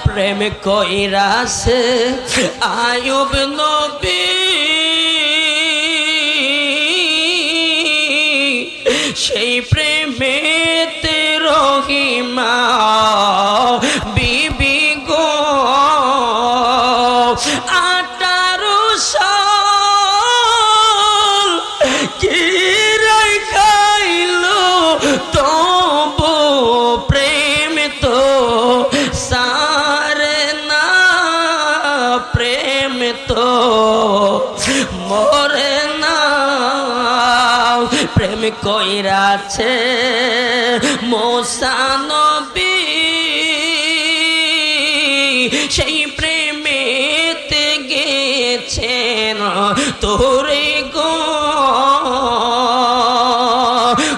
প্রেম কইরাছে আয়ুব নবী, সেই প্রেমেতে রহিমা বিবি গো 18 সাল কি রাখাইলো তবু প্রেম তো সারে না, প্রেম তো মরে না। প্রেম কইরাছে মুসা নবী, সেই প্রেমেতে গেছেন তোরে গো,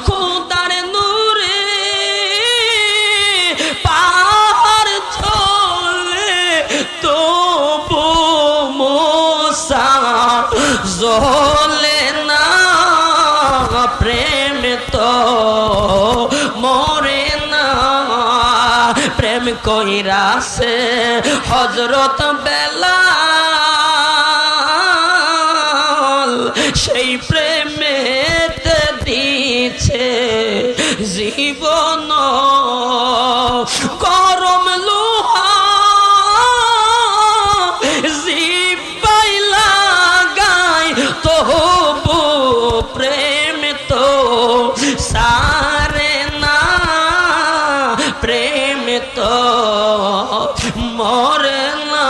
খোদার নূরে পা কইরাছে হযরত বেলাল, সেই প্রেমেতে দিছে জীবন। গরম লোহা জিব্বাই লাগাই তবু প্রেম তো সারে না, প্রেম তো মরে না।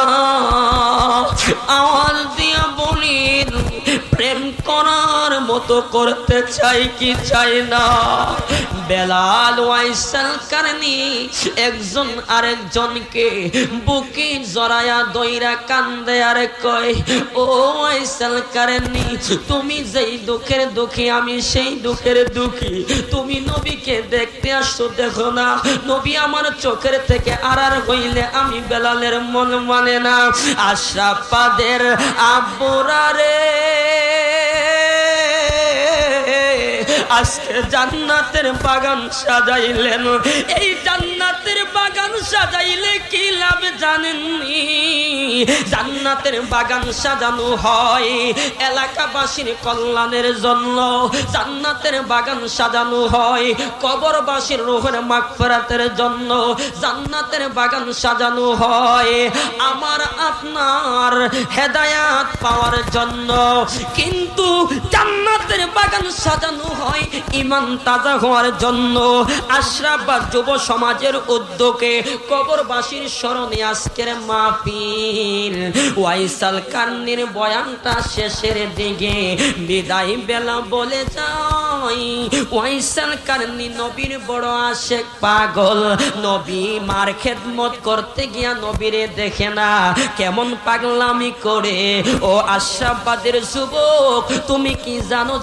আওয়াজ দিয়া বলি প্রেম করার মতো করতে চাই কি চাই না? বেলাল ওয়াইসাল কারনি একজন আরেকজনকে বুকে জড়ায়া দইরা কান্দে আর কয়, ও ওয়াইসাল কারনি, তুমি যেই দুঃখের দুঃখী আমি সেই দুঃখের দুঃখী। তুমি নবীকে দেখতে আসছো, দেখো না নবী আমার চোখের থেকে আড়ার হইলে আমি বেলালের মন মানে না। আশরাফাদের আব্বুরা রে, আজকে জান্নাতের বাগান সাজাইলেন। এই জান্নাতের বাগান সাজাইলে কি লাভ জানেননি? জান্নাতের বাগান সাজানো হয় এলাকাবাসীর কল্যাণের জন্য, জান্নাতের বাগান সাজানো হয় কবরবাসীর রূহের মাগফিরাতের জন্য, জান্নাতের বাগান সাজানো হয় আমার আপনার হেদায়াত পাওয়ার জন্য। কিন্তু জান্নাতের বাগান সাজানো হয় ঈমান তাজা হওয়ার জন্য। আশরাফবাদ যুব সমাজের উদ্যোগে কবরবাসীর স্মরণে আজকের মাহফিল। ওয়াইসাল কারনির বয়ানটা শেষের দিকে বিদায় বেলা বলে যাই, ওয়াইসাল কারনি নবীর বড় আশেক পাগল। নবী মার খেদমত করতে গিয়া নবীরে দেখে না, কেমন পাগলামি করে। ও আশরাফবাদের যুবক, তুমি কি জানো?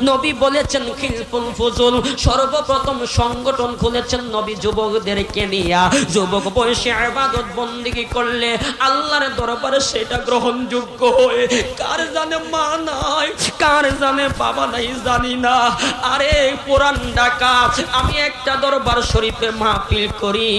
নবী বলেছেন খিলফুল ফুজুল, সর্বপ্রথম সংগঠন খুলেছেন নবী যুবকদেরকে নিয়া। যুবক বয়সে ইবাদত বন্দেগী করলে আল্লাহর দরবারে সেটা গ্রহণযোগ্য হয়। কার জানে মা নাই, কার জানে বাবা নাই জানি না। আরে পুরান ঢাকা আমি একটা দরবার শরীফে মাহফিল করি,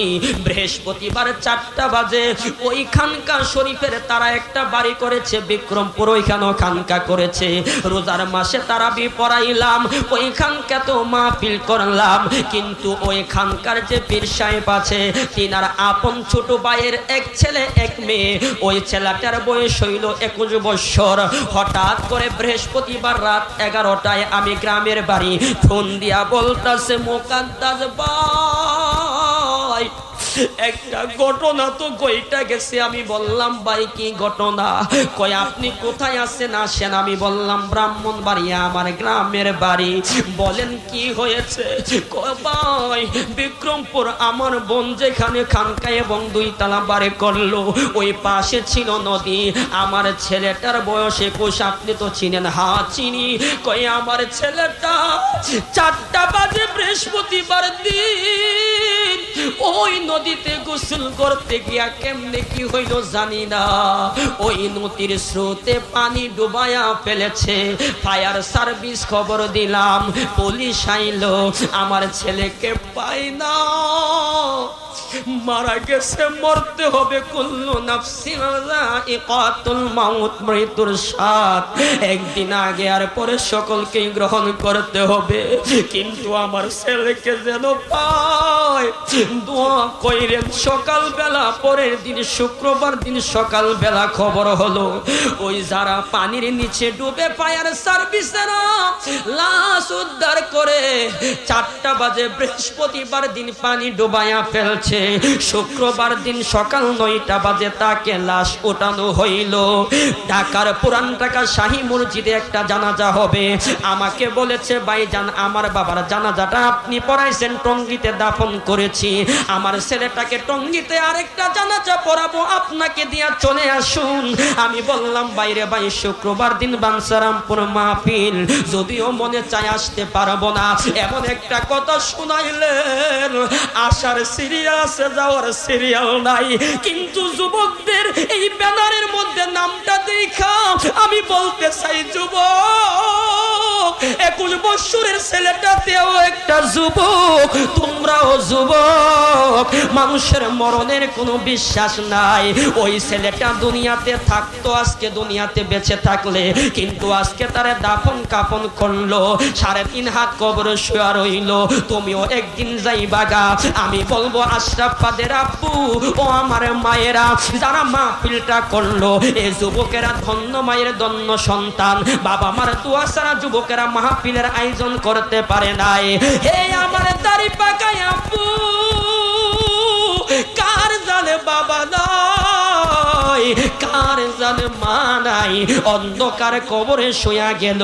বৃহস্পতিবার 4টা বাজে ওই খানকা শরীফের তারা একটা বাড়ি করেছে বিক্রমপুর, ওইখানেও খানকা করেছে। রোজার মাসে তারাবি পড়াইলাম, ওই খানকাতেও মাহফিল করলাম। কিন্তু ওই খানকার যে পীর সাহেব আছে তিনার আপন ছোট ভাইয়ের এক ছেলে এক মেয়ে, ওই ছেলেটার বয়স হইল 21 বছর। হঠাৎ করে বৃহস্পতিবার রাত 11টায় আমি গ্রামের বাড়ি ফোন দিয়া বলতাছে, মুকাদ্দাস ভাই একটা ঘটনা তো কইটা গেছে। আমি বললাম ভাই কি ঘটনা? কই আপনি কোথায় আছেন আসেন। আমি বললাম ব্রাহ্মণবাড়িয়া আমার গ্রামের বাড়ি। বলেন কি হয়েছে? কয় ভাই বিক্রমপুর আমার বোন যেখানে খানকা এবং 2 তলা বাড়ি করলো, ওই পাশে ছিল নদী। আমার ছেলেটার বয়স 21, আপনি তো চিনেন? হ্যাঁ চিনি। কই আমার ছেলেটা 4টা বাজে বৃহস্পতিবার দিন ওই নদীতে গোসল করতে গিয়া কেমনে কি হইল জানি না, ওই নদীর স্রোতে পানি ডুবায়া ফেলেছে। ফায়ার সার্ভিস খবর দিলাম, পুলিশ আইলো, আমার ছেলেকে পাই না, মারা গেছে, মরতে হবে। কুল্লু নাফসিন যায়িকাতুল মাউত, মৃত্যুর স্বাদ একদিন আগে আর পরে সকলকেই গ্রহণ করতে হবে। কিন্তু আমার ছেলেকে যেন পায়, দোয়া কইরেন। সকালবেলা পরের দিন শুক্রবার দিন সকালবেলা খবর হলো ওই যারা পানির নিচে ডুবে ফায়ার সার্ভিসেরা লাশ উদ্ধার করে 4টা বাজে বৃহস্পতিবার দিন পানি ডুবায়া ফেলছে। শুক্রবার দিন সকাল 9টা বাজে তাকে লাশ ওঠানো হইল। ঢাকার পুরান ঢাকা শাহী মসজিদে একটা জানাজা হবে। আমাকে বলেছে ভাইজান আমার বাবার জানাজাটা আপনি পড়াইছেন, টঙ্গীতে দাফন করেছি, আমার ছেলেটাকে টঙ্গীতে আরেকটা জানাজা পড়াবো, আপনাকে দিয়া চলে আসুন। আমি বললাম বাইরে ভাই শুক্রবার দিন বাঞ্ছারামপুর মাহফিল, যদিও মনে চায় আসতে পারবো না। এমন একটা কথা শুনাইলেন, আসার সিরিয়াল আছে, যাওয়ার সিরিয়াল নাই। কিন্তু যুবকদের এই ব্যানারের মধ্যে নামটা দেখা আমি বলতে চাই, যুবক 21 বছরের ছেলেটাতেও একটা যুবক, তোমরাও যুবক। মানুষের মরণের কোনো বিশ্বাস নাই। ওই ছেলেটা দুনিয়াতে থাকতো, আজকে দুনিয়াতে বেঁচে থাকলে, কিন্তু আজকে তারে দাফন কাফন করলো, 3.5 হাত কবরে শুয়ে রইল। তুমিও একদিন যাইবা গা। আমি বলবো আশরাফ ফাদের আব্বু ও আমার মায়েরা যারা মাহফিলটা করলো, এই যুবকেরা ধন্য মায়ের ধন্য সন্তান। বাবা মার দোয়া ছাড়া যুবকেরা মাহফিলের আয়োজন করতে পারে নাই। হে আমার দাড়ি পাকায় আব্বু, কার জানে বাবা নাই, কার জানে মা নাই, অন্ধকার কবরে শুয়া গেল।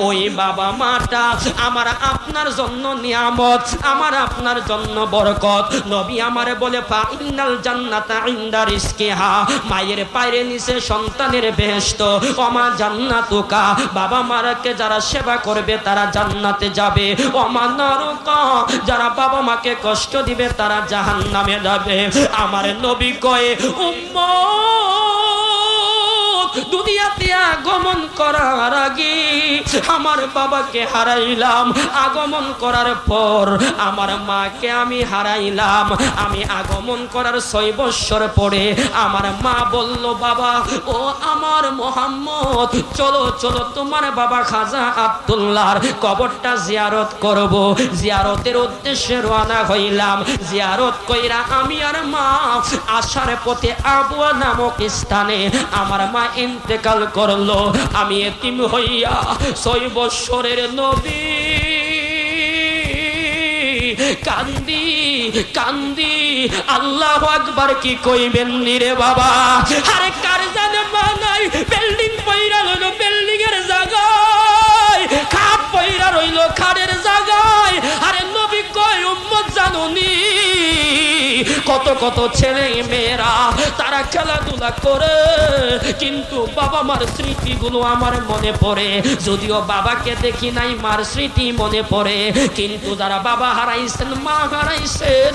ওই বাবা মাটা আমার আপনার জন্য নিয়ামত, আমার আপনার জন্য বরকত। নবী আমারে বলে ফাইনাল জান্নাতা ইনদা রিজকিহা, মায়ের পায়ের নিচে সন্তানের বেহেশত, ওমা জান্নাতুকা, বাবা মাকে যারা সেবা করবে তারা জান্নাতে যাবে, ওমা নারুকা, যারা বাবা মাকে কষ্ট দিবে তারা জাহান্নামে যাবে। আমার নবী কয়ে উম্মত, দুনিয়াতে আগমন করার আগে আমার বাবাকে হারাইলাম, আগমন করার পর আমার মাকে আমি হারাইলাম। আমি আগমন করার 6 বছর পরে আমার মা বলল, বাবা ও আমার মোহাম্মদ, চলো চলো তোমার বাবা খাজা আব্দুল্লাহর কবরটা জিয়ারত করব। জিয়ারতের উদ্দেশ্যে রওনা হইলাম। জিয়ারত কইরা আমি আর মা আসার পথে আবুয়া নামক স্থানে আমার মা ইন্তেকাল করলো। আমি এতিম হইয়া 6 বছরের নবী কান্দি কান্দি, আল্লাহু আকবার কি কইবেন রে বাবা। আরে কার জানে মা নাই, বিল্ডিং পয়রা রইল বিল্ডিং এর জায়গায়, খাট পয়রা রইল খাটের জায়গায়। আরে নবী কয় উম্মত জানুনি, কত কত ছেলে মেয়েরা তারা খেলাধুলা করে, কিন্তু বাবা মার স্মৃতিগুলো আমার মনে পড়ে। যদিও বাবাকে দেখি নাই, মার স্মৃতি মনে পড়ে। কিন্তু যারা বাবা হারাইছেন, মা হারাইছেন,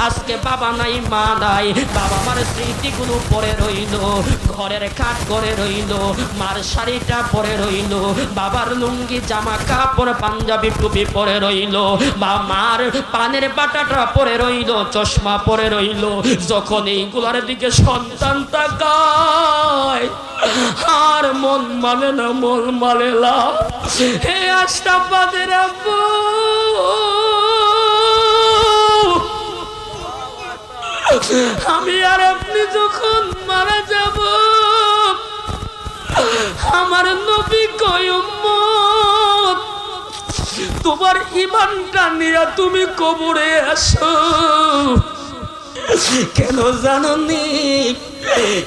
আজকে বাবা নাই মা নাই, বাবা মার স্মৃতিগুলো পড়ে রইল। ঘরের খাট করে রইল, মার শাড়িটা পরে রইল, বাবার লুঙ্গি জামা কাপড় পাঞ্জাবি টুপি পরে রইল, বা মার পানের বাটাটা পরে রইল, চশমা পরে রইল। যখন এইগুলার দিকে সন্তান তাকায় আর মন মানে না, মন মানে না। হে আশরাফ ফাদের আব্বু, আমি আর আপনি যখন মারা যাব, আমার নবী কয় উম্মত, তোমার ঈমানটা নিয়ে তুমি কবরে আসো। কেন জানোনি?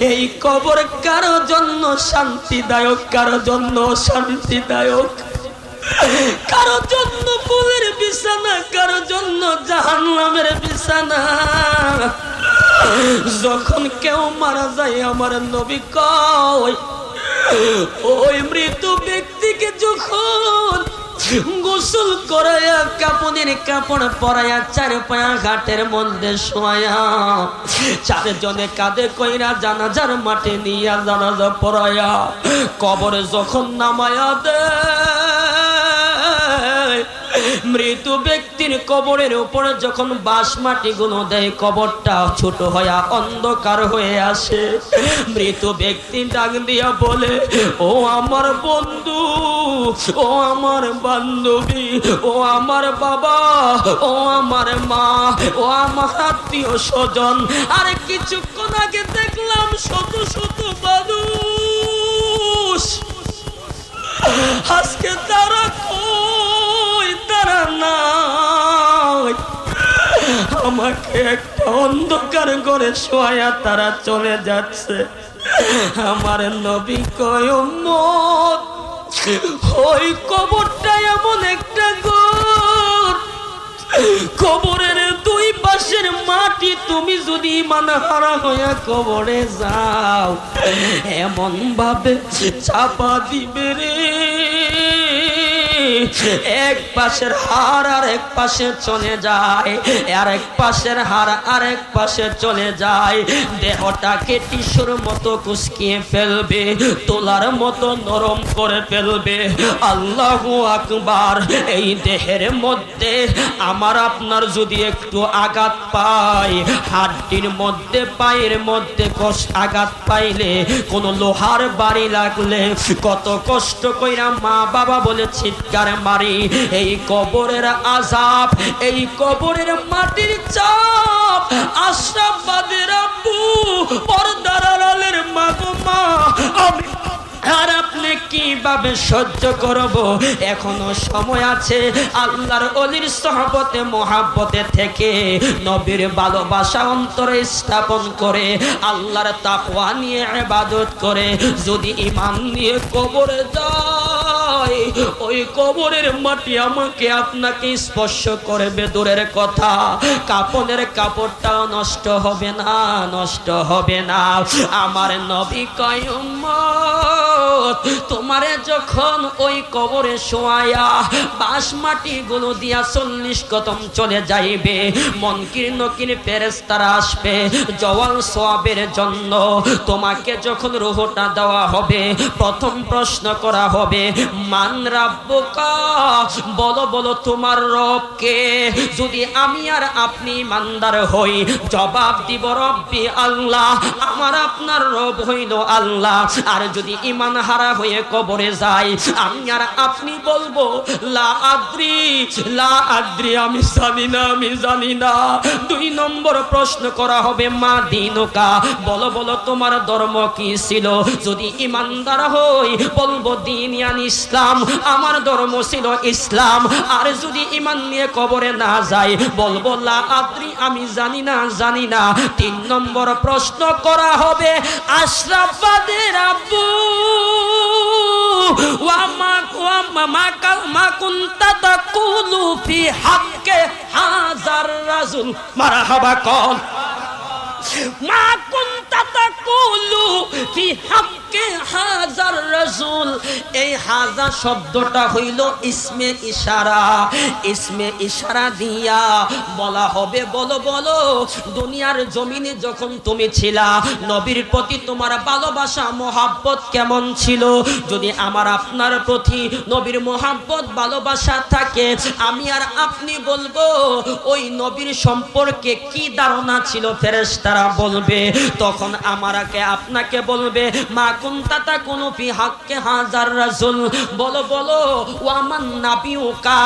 এই কবর কারো জন্য শান্তিদায়ক, কারো জন্য শান্তিদায়ক, কারো জন্য ফুলের বিছানা, কারো জন্য জাহান্নামের বিছানা। যখন কেউ মারা যায় আমার নবী কয়, ওই মৃত ব্যক্তিকে যখন গোসল করাইয়া কাপড়ের কাপড় পরাইয়া 4 পায়া ঘাটের মধ্যে শোয়া 4 জনে কাঁধে কইরা জানাজার মাঠে নিয়া জানাজা পড়াইয়া কবরে যখন নামায়া দেয়, মৃত ব্যক্তির কবরের উপরে যখন বাঁশ মাটি গুলো দেয়, কবরটা ছোট হইয়া অন্ধকার হয়ে আসে। মৃত ব্যক্তি ডাক দিয়া বলে, ও আমার বন্ধু, ও আমার বান্ধবী, ও আমার বাবা, ও আমার মা, ও আমার আত্মীয় স্বজন। আরে কিছুক্ষণ আগে দেখলাম শত শত মানুষ, আজকে তারা কই? তারা নাই। আমাকে একটা অন্ধকার ঘরে শোয়া তারা চলে যাচ্ছে। আমার নবী কয় উম্মত, ওই কবরটা এমন একটা ঘর, কবরের 2 পাশের মাটি তুমি যদি মানহারা হইয়া কবরে যাও, এমন ভাবে চাপা দিবে রে, এক পাশের হাড় আর এক পাশে চলে যায়, আর এক পাশের হাড় আর এক পাশে চলে যায়, দেহটাকে টিস্যুর মতো কুচকিয়ে ফেলবে, তোলার মতো নরম করে ফেলবে। আল্লাহু আকবার। এই দেহের মধ্যে আমার আপনার যদি একটু আঘাত পায়, হাড্ডির মধ্যে পায়ের মধ্যে আঘাত পাইলে, কোন লোহার বাড়ি লাগলে কত কষ্ট কইরা মা বাবা বলে চিৎকার মারি। এই কবরের আযাব, এই কবরের মাটির চাপ, আশরাফবাদের আব্বু, পর্দার আড়ালের মা গো মা, আমি আর আপনি কিভাবে সহ্য করব? এখনো সময় আছে। আল্লাহর ওলির সহবতে মহাব্বতে থেকে নবীর ভালোবাসা অন্তরে স্থাপন করে, আল্লাহর তাকওয়া নিয়ে ইবাদত করে যদি ঈমান নিয়ে কবরে যায়, ওই কবরের মাটি আমাকে আপনাকে স্পর্শ করবে দূরের কথা, কাপনের কাপড়টাও নষ্ট হবে না, নষ্ট হবে না। আমার নবী কয় উম্মত, তোমারে যখন ওই কবরে শোয়ায়া বাঁশ মাটি গুলো দিয়া 40 কদম চলে যাইবে, মনকির নকির ফেরেশতারা আসবে জওয়াল সওয়াবের জন্য। তোমাকে যখন রূহটা দেওয়া হবে, প্রথম প্রশ্ন করা হবে মান রাব্বুকা, বলো বলো তোমার রব কে? যদি আমি আর আপনি ইমানদার হই, জবাব দিব রব্বি আল্লাহ, আমার আপনার রব হইল আল্লাহ। আর যদি ঈমান হারা হয়ে কবরে যাই, আমি আর আপনি বলবো লা আদ্রি, লা আদ্রি, আমি জানি না, আমি জানি না। 2 নম্বর প্রশ্ন করা হবে মা দিনুকা, বলো বলো তোমার ধর্ম কি ছিল? যদি ইমানদার হই বলবো দিন ইয়ান ইসলাম, আমার ধর্ম ছিল ইসলাম। আর যদি ঈমান নিয়ে কবরে না যাই বলবো লা আদ্রি, আমি জানি না, জানি না। 3 নম্বর প্রশ্ন করা হবে আশরাফবাদের আব্বু, মা কুনতা তাকুলু ফি হাক্কে হাযার রাজুল, মারহাবা কন। মা কুনতা তাকুলু ফি হাক্কে হাযার রাসূল, এই হাযা শব্দটা হইল ইসমে ইশারা। ইসমে ইশারা দিয়া বলা হবে বলো বলো দুনিয়ার জমিনে যখন তুমি ছিলা, নবীর প্রতি তোমার ভালোবাসা মহব্বত কেমন ছিল? যদি আমার আপনার প্রতি নবীর মহব্বত ভালোবাসা থাকে, আমি আর আপনি বলবো ওই নবীর সম্পর্কে কি ধারণা ছিল ফেরেশতারা বলবে। তখন আমাকে আপনাকে বলবে মা কুনতা তাকুলু ফি হাক্কে হাযার রাসূল, বলো বলো ওয়ামান নাবিউকা,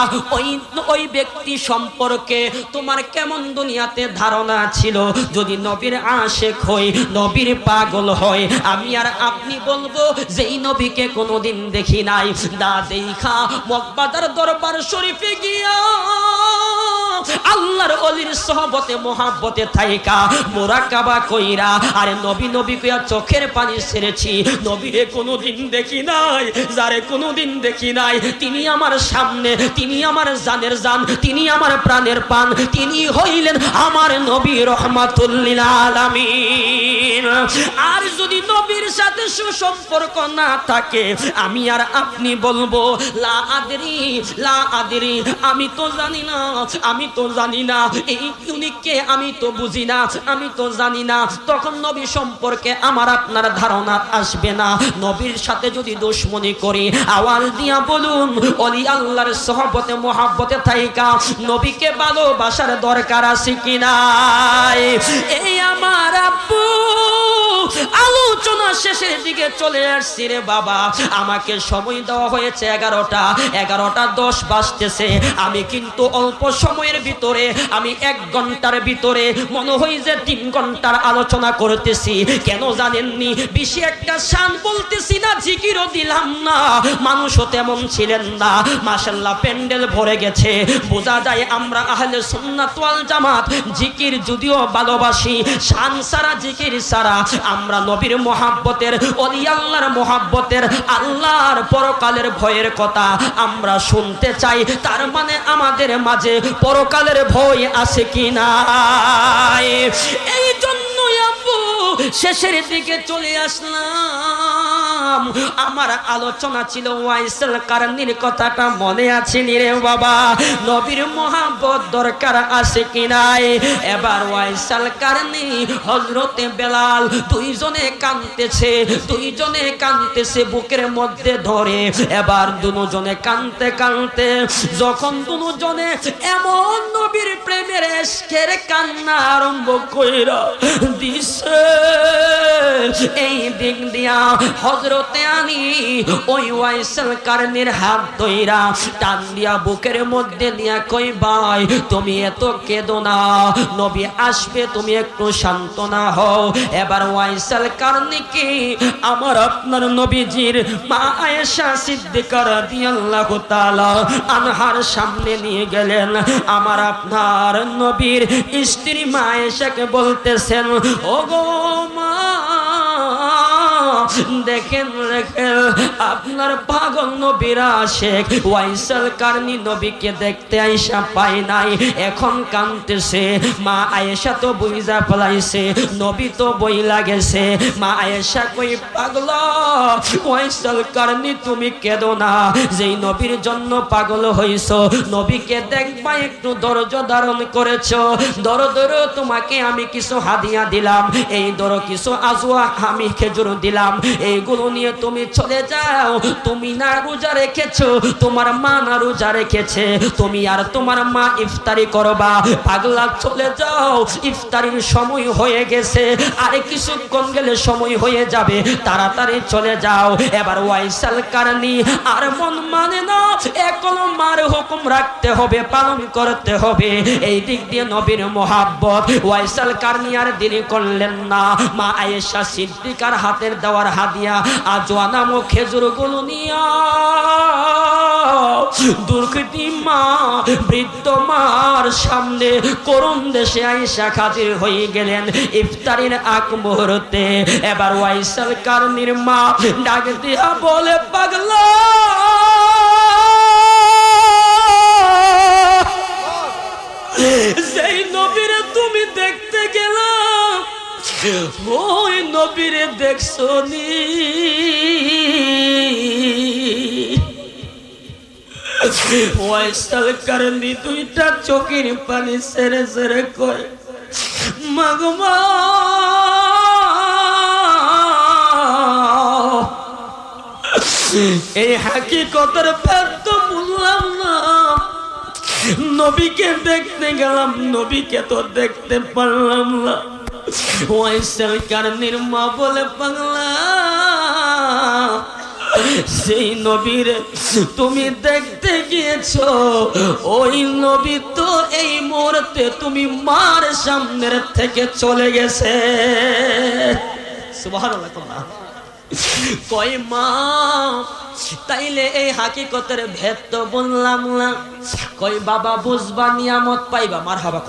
ওই ব্যক্তি সম্পর্কে তোমার কেমন দুনিয়াতে ধারণা ছিল? যদি নবীর আশিক হই, নবীর পাগল হয়, আমি আর আপনি বলবো যেই নবীকে কোনোদিন দেখি নাই, দা দেখা মক্কার দরবার শরীফে গিয়া আল্লাহর ওলির সহবতে মহাব্বতে থাইকা মুরাকাবা কইরা, আরে নবী নবী কইয়া চোখের পানি ছেড়েছি, নবীরে কোনোদিন দেখি নাই, যারে কোনোদিন দেখি নাই, তিনি আমার সামনে, তিনি আমার জানের জান, তিনি আমার প্রাণের প্রাণ, তিনি হইলেন আমার নবী রহমাতুল লিল আলামিন। আর যদি নবীর সাথে সুসম্পর্ক না থাকে, আমি আর আপনি বলবো লা আদরি, লা আদরি, আমি তো জানি না, আমি তো জানি না, এই ইউনিককে আমি তো বুঝি না, আমি তো জানি না। তখন নবী সম্পর্কে আমার আপনার ধারণা আসবে না। নবীর সাথে যদি দুশমনি করি, আওয়াজ দিয়া বলুন ওলি আল্লাহর সহবতে মহাব্বতে থাইকা নবীকে ভালোবাসার দরকার আছে কি নাই? এই আমার আব্বু আলোচনা শেষের দিকে চলে আসছি রে বাবা। আমাকে সময় দেওয়া হয়েছে 11:10 বাজতেছে। আমি কিন্তু অল্প সময়ের ভিতরে, আমি 1 ঘন্টার ভিতরে মনে হয় যে 3 ঘন্টার আলোচনা করতেছি। কেন জানেননি? বেশি একটা শান বলতেছি না, জিকিরও দিলাম না, মানুষও তেমন ছিলেন না। মাশাআল্লাহ প্যান্ডেল ভরে গেছে, বোঝা যায় আমরা আহলে সুন্নাত ওয়াল জামাত জিকির যদিও ভালোবাসি, শান সারা জিকির সারা আমরা নবীর মহাব্বতের, ওলি আল্লাহর মহাব্বতের, আল্লাহর পরকালের ভয়ের কথা আমরা শুনতে চাই। তার মানে আমাদের মাঝে পরকালের ভয় আছে কি না? এই জন্যই আব্বু শেষের দিকে চলে আসলাম। বললাম আমার আলোচনা ছিল ওয়াইসুল কারনীর কথাটা মনে আছে নি রে বাবা? নবীর মহব্বত দরকার আছে কি নাই? এবার ওয়াইসুল কারনী হযরতে বেলাল দুইজনে কাঁদতেছে বুকের মধ্যে ধরে। এবার দুজনে কাঁদতে কাঁদতে যখন দুজনে এমন নবীর প্রেমের এশকের কান্না আরম্ভ কইরা দিছে, এই দিক দিয়া হযরতে আলী ওই ওয়াইসুল কারনীর হাত ধইরা টান দিয়া বুকের মধ্যে দিয়া কই ভাই তুমি এত কেঁদো না, নবী আসবে, তুমি একটু সান্ত্বনা হও। এবার ওয়াইসুল কারনীকে আমার আপনার নবীজির মা আয়েশা সিদ্দিকা রাদিয়াল্লাহু তাআলা আনহার সামনে নিয়ে গেলেন। আমার আপনার নবীর স্ত্রী মা আয়েশাকে বলতেছেন, ওগো মা দেখেন আপনার পাগল নবীর আশিক ওয়াইসুল কারনী নবীকে দেখতে আয়েশা পায় নাই, এখন কাঁদতেছে। মা আয়েশা তো বুঝা ফেলাইছে, নবী তো বইলা গেছে। মা আয়েশা কই পাগলা ওয়াইসুল কারনী তুমি কেঁদো না, যেই নবীর জন্য পাগল হইছো, নবীকে দেখবা একটু ধৈর্য ধারণ করেছো, ধরো তোমাকে আমি কিছু হাদিয়া দিলাম, এই ধরো কিছু আজওয়া আমি খেজুর দিলাম, এইগুলো নিয়ে তুমি চলে যাও। তুমি না রোজা রেখেছো, তোমার মা না রোজা রেখেছে, তুমি আর তোমার মা ইফতারি করবা। পাগলা চলে যাও, ইফতারির সময় হয়ে গেছে, আরে কিছুক্ষণ গেলে সময় হয়ে যাবে, তাড়াতাড়ি চলে যাও। এবার ওয়াইসুল কারনী আর মন মানে না, এখন মার হুকুম রাখতে হবে, পালন করতে হবে। এই দিক দিয়ে নবীর মোহাব্বত ওয়াইসুল কারনী আর দেরি করলেন না। মা আয়েশা সিদ্দিকার হাতের দেওয়ার হাদিয়া আজওয়া নামক খেজুরগুলো নিয়া দুর্গতি মা বৃদ্ধ মার সামনে করুণ দেশে আয়েশা হাজির হয়ে গেলেন ইফতারির আগ মুহূর্তে। এবার ওয়াইসুল কারনীর মা ডাক দিয়া বলে, পাগলা সেই নবীরে তুমি দেখতে গেলাম, ওই নবীরে দেখছো নি? ওয়াইসুল কারনী দুইটা চোখের পানি ছেড়ে ছেড়ে কয়, মাগমা এই হাকিকতের ব্যাপার তো বুঝলাম না, নবীকে দেখতে গেলাম, নবীকে তো দেখতে পারলাম না। ওয়াইসুল কারনীর মা বলে, পাগলা সেই নবীর তুমি দেখতে গিয়েছো, ওই নবী তো এই মুহূর্তে তুমি মার সামনের থেকে চলে গেছে। সুবহানাল্লাহ। কয় মা তাইলে এই হাকিকতের ভেদ তো বললাম না। কই বাবা বুঝবা নিয়ামত পাইবা। মারহাবা।